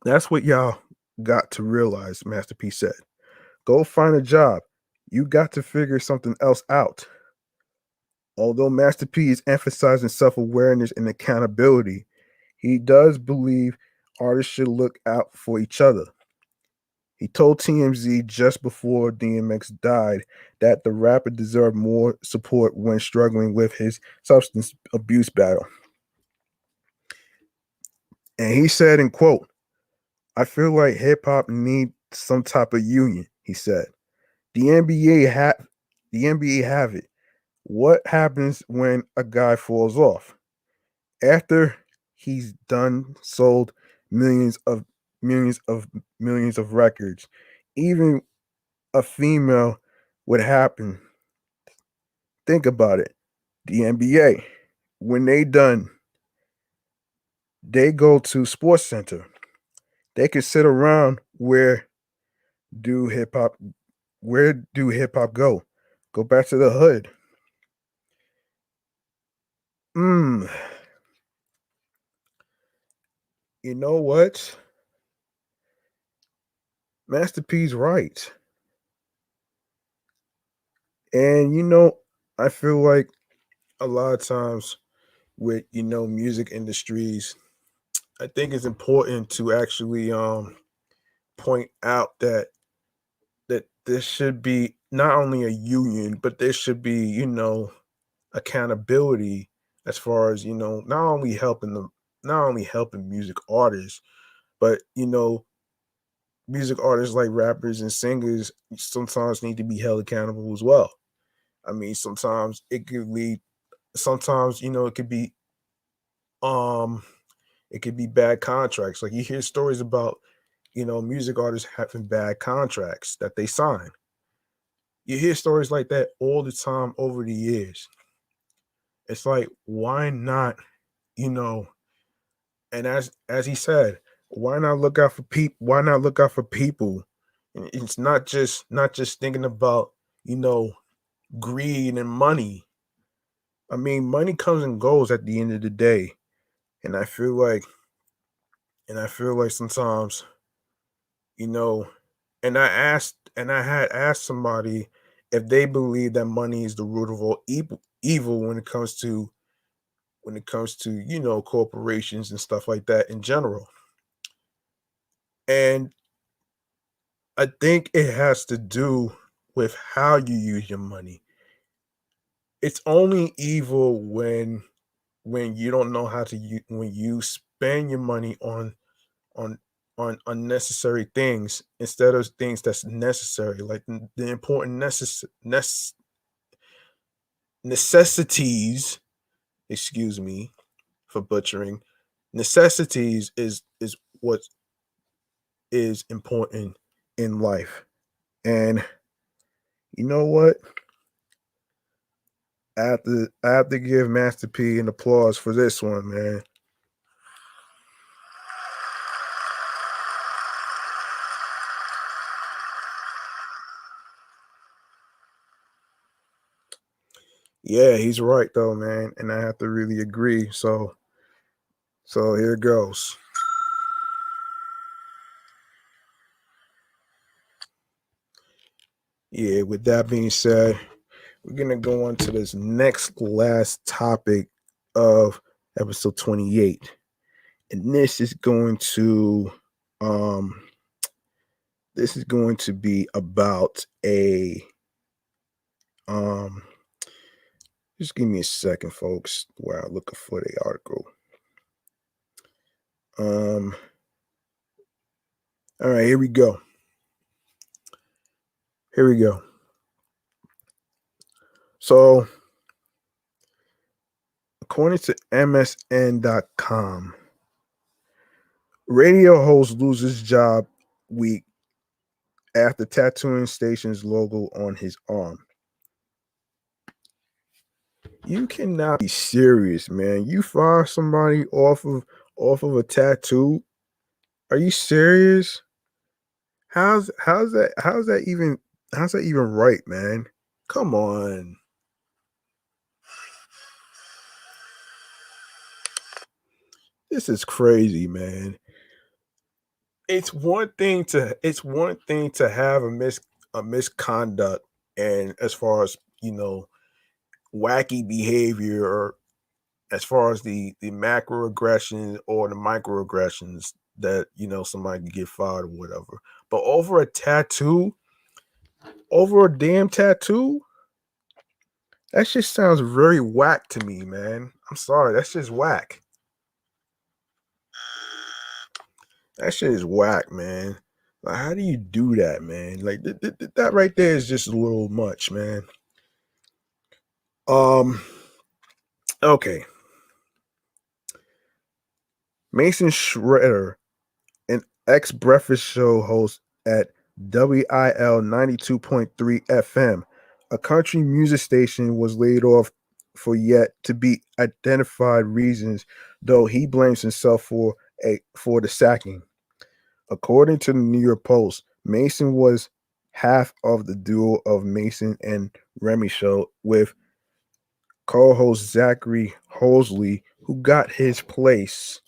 That's what y'all got to realize, Master P said. Go find a job. You got to figure something else out. Although Master P is emphasizing self awareness and accountability, he does believe artists should look out for each other. He told TMZ just before DMX died that the rapper deserved more support when struggling with his substance abuse battle. And he said, in quote, I feel like hip hop needs some type of union, he said. The NBA have it. What happens when a guy falls off? After he's done sold millions of millions of millions of records, even a female would happen. Think about it. The NBA, when they done, they go to Sports Center. They can sit around do hip hop where do hip hop go? Go back to the hood. Mm, you know what? Master P's right. And I feel like a lot of times with music industries, I think it's important to actually point out that there should be not only a union, but there should be accountability as far as not only helping music artists, but music artists like rappers and singers sometimes need to be held accountable as well. I mean, sometimes it could lead. Sometimes um it could be bad contracts. Like you hear stories about music artists having bad contracts that they sign. You hear stories like that all the time over the years. It's like why not you know and as he said, why not look out for people? Why not look out for people? And it's not just thinking about you know greed and money. I mean, money comes and goes at the end of the day, and I feel like sometimes you know, and I had asked somebody if they believe that money is the root of all evil when it comes to corporations and stuff like that in general. And I think it has to do with how you use your money. It's only evil when you don't know how to when you spend your money on unnecessary things instead of things that's necessary, like the important necessities. Excuse me for butchering. Necessities is what is important in life. And you know what? I have to give Master P an applause for this one, man. Yeah, he's right though, man, and I have to really agree. So here goes. Yeah, with that being said, we're gonna go on to this next last topic of episode 28. And um this is going to be about a um just give me a second, folks, while I look for the article. Um all right, here we go. Here we go. So, according to MSN.com, radio host loses job week after tattooing station's logo on his arm. You cannot be serious, man. You fire somebody off of a tattoo? Are you serious? How's that even right, man? Come on. This is crazy, man. It's one thing to have a misconduct, and as far as wacky behavior, or as far as the macroaggressions or the microaggressions that somebody can get fired or whatever. But over a damn tattoo, that just sounds very whack to me, man. I'm sorry, that's just whack. That shit is whack, man. Like, how do you do that, man? Like that right there is just a little much, man. Um. Okay. Mason Shredder, an ex-breakfast show host at WIL 92.3 FM, a country music station, was laid off for yet to be identified reasons, though he blames himself for the sacking. According to the New York Post, Mason was half of the duo of Mason and Remy show with co-host Zachary Hosley, who got his place.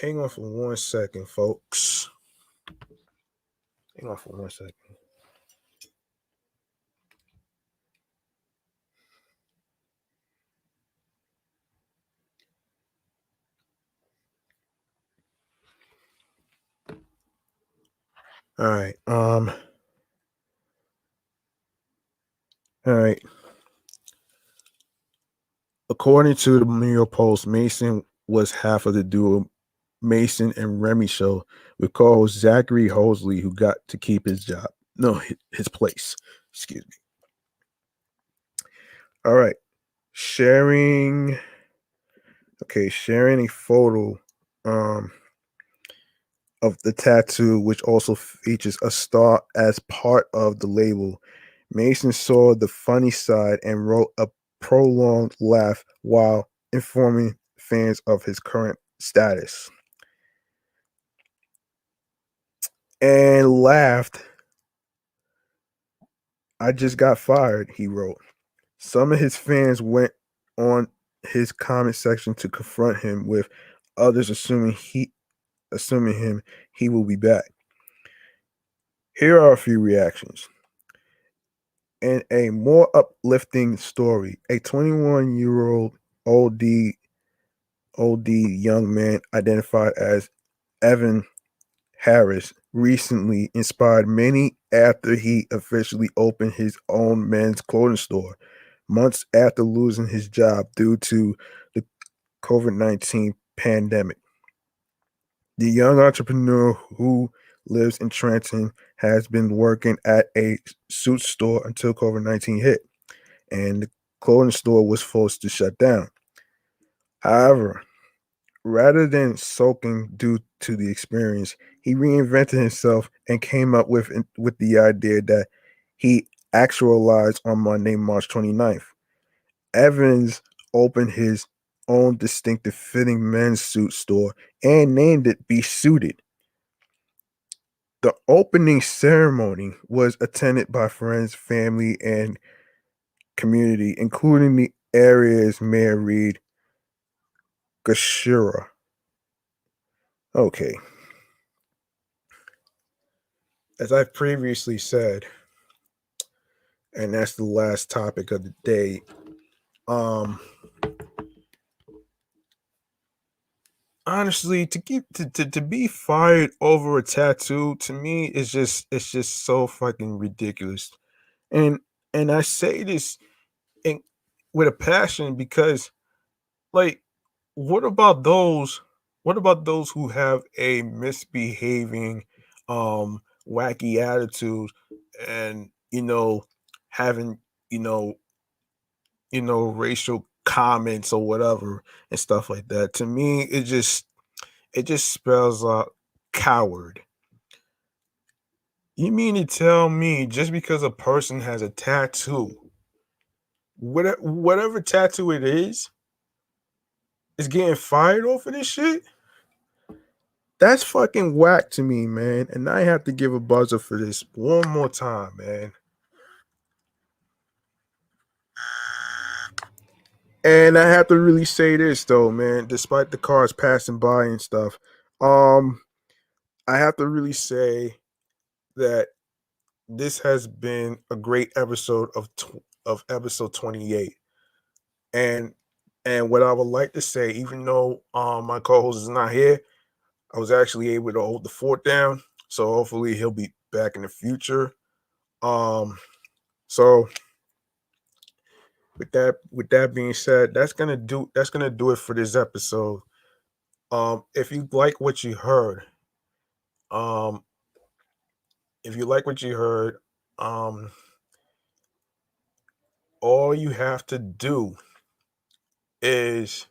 Hang on for 1 second, folks. Hang on for 1 second. All right. All right. According to the New York Post, Mason was half of the duo Mason and Remy show with co-host Zachary Hosley, who got to keep his job. No, his place. Excuse me. All right. Sharing. Okay, sharing a photo um of the tattoo, which also features a star as part of the label. Mason saw the funny side and wrote a prolonged laugh while informing fans of his current status. And laughed, "I just got fired," he wrote. Some of his fans went on his comment section to confront him, with others assuming him he will be back. Here are a few reactions. In a more uplifting story, a 21-year-old OD young man identified as Evan Harris recently inspired many after he officially opened his own men's clothing store months after losing his job due to the COVID-19 pandemic. The young entrepreneur, who lives in Trenton, has been working at a suit store until COVID-19 hit, and the clothing store was forced to shut down. However, rather than sulking due to the experience, he reinvented himself and came up with the idea that he actualized on Monday, March 29th. Evans opened his own distinctive fitting men's suit store and named it Be Suited. The opening ceremony was attended by friends, family, and community, including the area's Mayor Reed Gashira. Okay. As I've previously said, and that's the last topic of the day, honestly, to be fired over a tattoo, to me, it's just so fucking ridiculous. And I say this in, with a passion, because, like, what about those who have a misbehaving, wacky attitude, and having, you know racial comments or whatever and stuff like that. To me, it just spells out coward. You mean to tell me just because a person has a tattoo, whatever tattoo it is getting fired off of this shit? That's fucking whack to me, man. And I have to give a buzzer for this one more time, man. And I have to really say this though, man. Despite the cars passing by and stuff, I have to really say that this has been a great episode of episode 28. And what I would like to say, even though my co-host is not here, I was actually able to hold the fort down. So hopefully he'll be back in the future. So with that being said, that's gonna do it for this episode. If you like what you heard, um, if you like what you heard, um, all you have to do is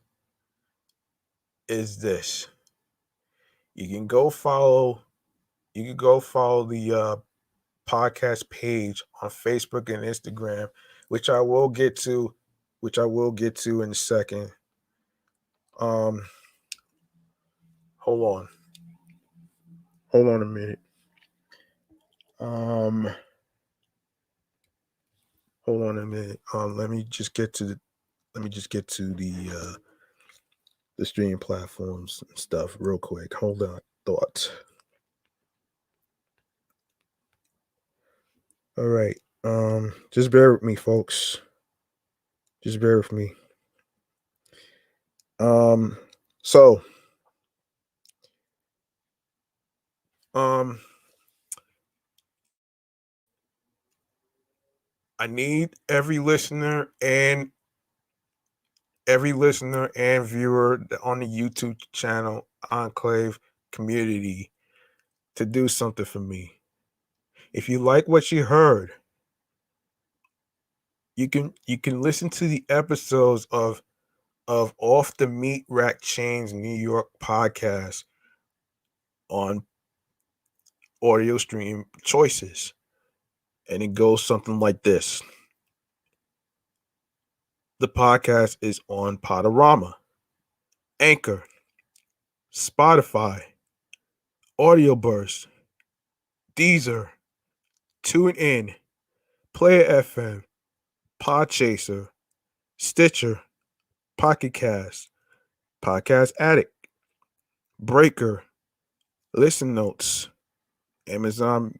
this. You can go follow. You can go follow the podcast page on Facebook and Instagram, which I will get to, in a second. Um, hold on. Hold on a minute. Um, hold on a minute. Let me just get to the streaming platforms and stuff real quick. Hold on, thoughts. All right. Just bear with me, folks. Just bear with me. So, I need every listener and viewer on the YouTube channel Enclave community to do something for me. If you like what you heard, you can listen to the episodes of Off the Meatrack Chainz New York podcast on audio stream choices. And it goes something like this. The podcast is on Podorama, Anchor, Spotify, Audio Burst, Deezer, TuneIn, Player FM, Podchaser, Stitcher, Pocket Cast, Podcast Addict, Breaker, Listen Notes, Amazon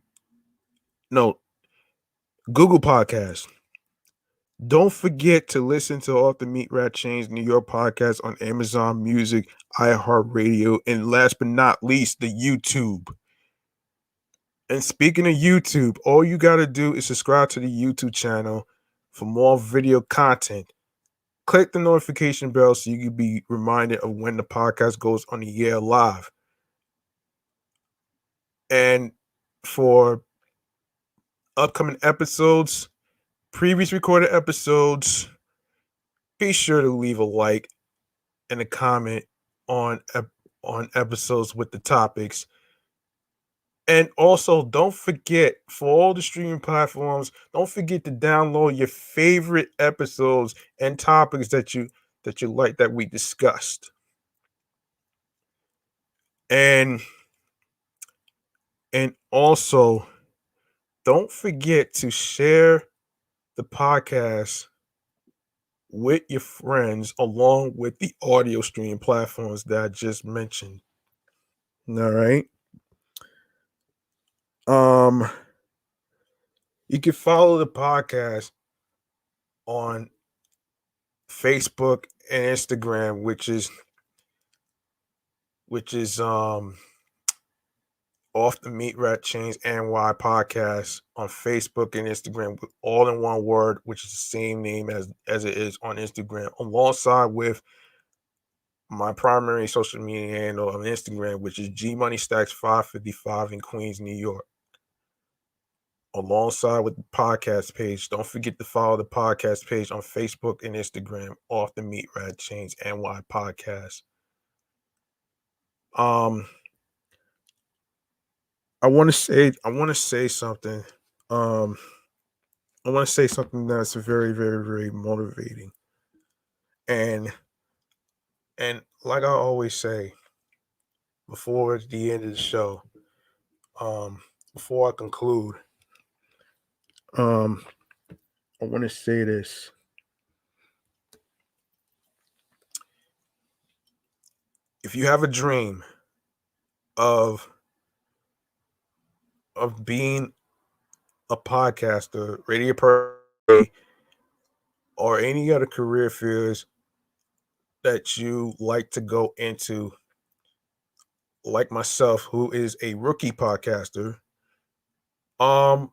Note, Google Podcast. Don't forget to listen to Off the Meatrack Chainz New York podcast on Amazon Music, iHeartRadio, and last but not least, the YouTube. And speaking of YouTube, all you got to do is subscribe to the YouTube channel for more video content. Click the notification bell so you can be reminded of when the podcast goes on the air live. And for upcoming episodes, previous recorded episodes, be sure to leave a like and a comment on episodes with the topics. And also, don't forget, for all the streaming platforms, don't forget to download your favorite episodes and topics that you like that we discussed. And also, don't forget to share the podcast with your friends along with the audio streaming platforms that I just mentioned. All right. You can follow the podcast on Facebook and Instagram, which is Off the Meatrack Chainz NY podcast on Facebook and Instagram, with all in one word, which is the same name as it is on Instagram, alongside with my primary social media handle on Instagram, which is G Money Stacks 555 in Queens, New York. alongside with the podcast page. Don't forget to follow the podcast page on Facebook and Instagram, off the Meatrack Chainz NY podcast. Um, I want to say something. Um, I want to say something that's very, very, very motivating. And like I always say before the end of the show, um, before I conclude, um, I want to say this. If you have a dream of being a podcaster, radio personality, or any other career fields that you like to go into, like myself, who is a rookie podcaster, um,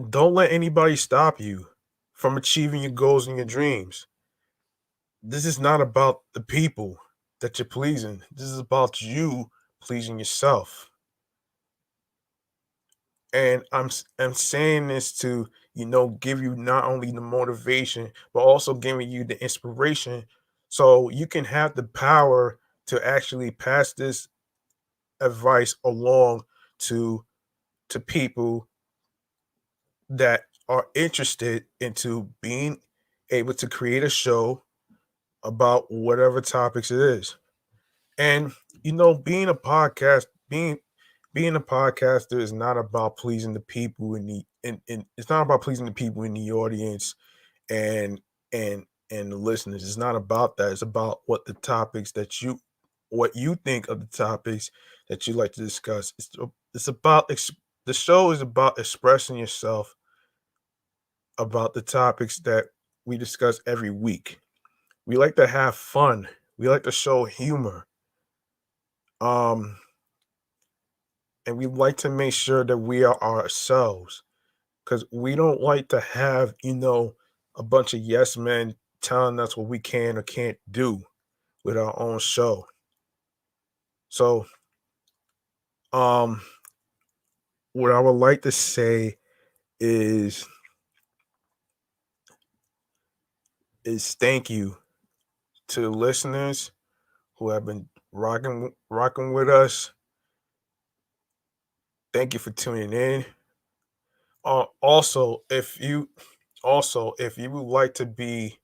don't let anybody stop you from achieving your goals and your dreams. This is not about the people that you're pleasing. This is about you pleasing yourself. And I'm saying this to, give you not only the motivation, but also giving you the inspiration so you can have the power to actually pass this advice along to people that are interested into being able to create a show about whatever topics it is. And being a being a podcaster is not about pleasing the people in it's not about pleasing the people in the audience and and and the listeners. It's not about that. It's about what you think of the topics that you like to discuss. It's about the show is about expressing yourself about the topics that we discuss every week. We like to have fun. We like to show humor. Um, and we like to make sure that we are ourselves because we don't like to have, a bunch of yes men telling us what we can or can't do with our own show. So, um, what I would like to say is thank you to the listeners who have been rocking with us. Thank you for tuning in. Also, if you would like to be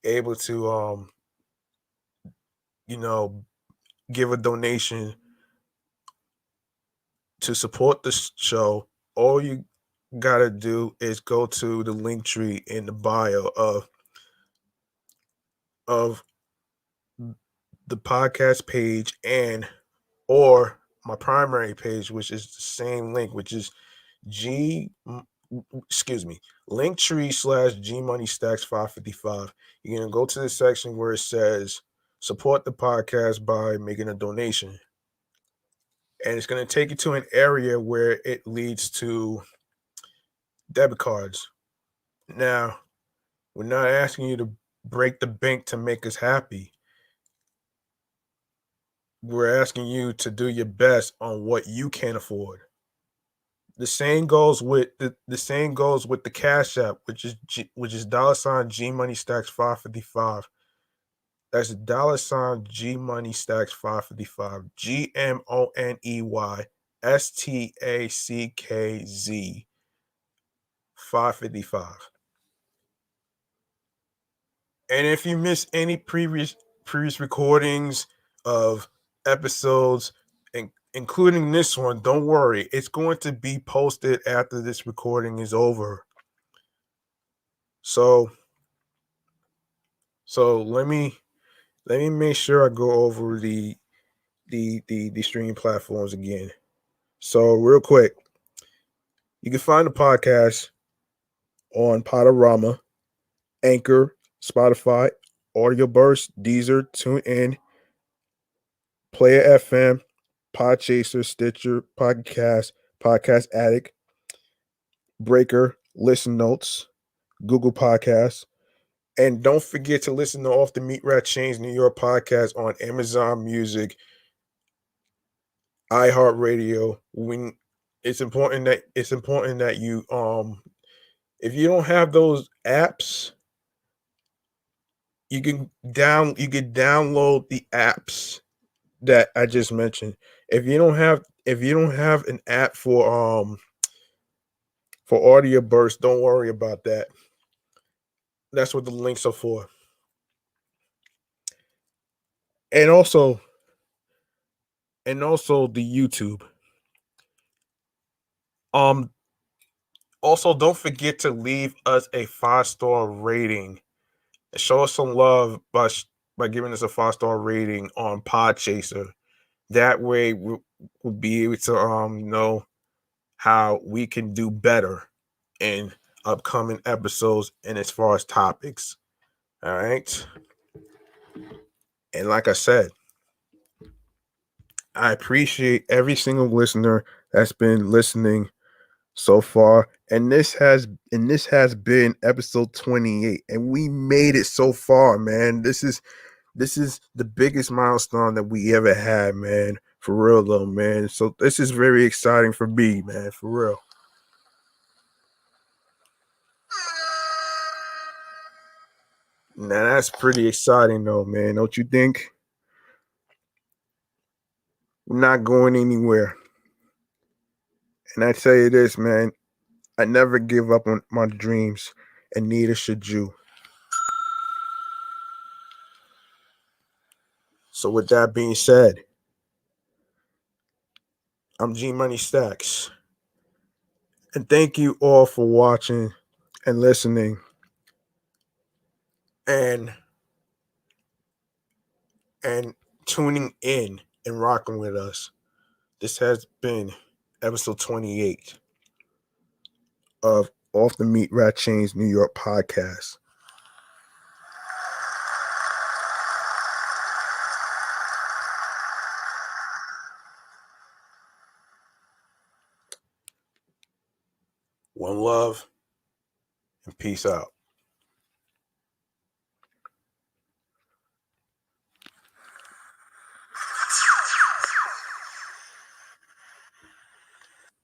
able to you know give a donation to support the show, all you gotta do is go to the link tree in the bio of the podcast page and or my primary page, which is the same link, which is excuse me, Linktree/G Money Stacks 555. You're gonna go to the section where it says support the podcast by making a donation. And it's gonna take you to an area where it leads to debit cards. Now, we're not asking you to break the bank to make us happy. We're asking you to do your best on what you can afford. The same goes with the Cash App, which is $ G Money Stacks 555. That's $ G Money Stacks 555. GMONEYSTACKZ 555. And if you miss any previous recordings of episodes, including this one, don't worry. It's going to be posted after this recording is over. So let me make sure I go over the streaming platforms again. So real quick, you can find the podcast on Podorama, Anchor, Spotify, Audio Burst, Deezer, TuneIn, Player FM, Podchaser, Stitcher, Podcast Addict, Breaker, Listen Notes, Google Podcasts, and don't forget to listen to Off the Meatrack Chainz New York podcast on Amazon Music, iHeartRadio, it's important that you if you don't have those apps, you can download the apps that I just mentioned. If you don't have an app for audio burst, don't worry about that. That's what the links are for. And also the YouTube. Um Also, don't forget to leave us a 5-star rating. Show us some love by giving us a 5-star rating on Podchaser. That way, we'll be able to know how we can do better in upcoming episodes and as far as topics. All right. And like I said, I appreciate every single listener that's been listening so far. And this has been episode 28. And we made it so far, man. This is the biggest milestone that we ever had, man. For real though, man. So this is very exciting for me, man. For real. Now that's pretty exciting though, man. Don't you think? We're not going anywhere. And I tell you this, man, I never give up on my dreams, and neither should you. So with that being said, I'm G Money Stacks. And thank you all for watching and listening and tuning in and rocking with us. This has been episode 28 of Off the Meatrack Chainz New York podcast. One love and peace out.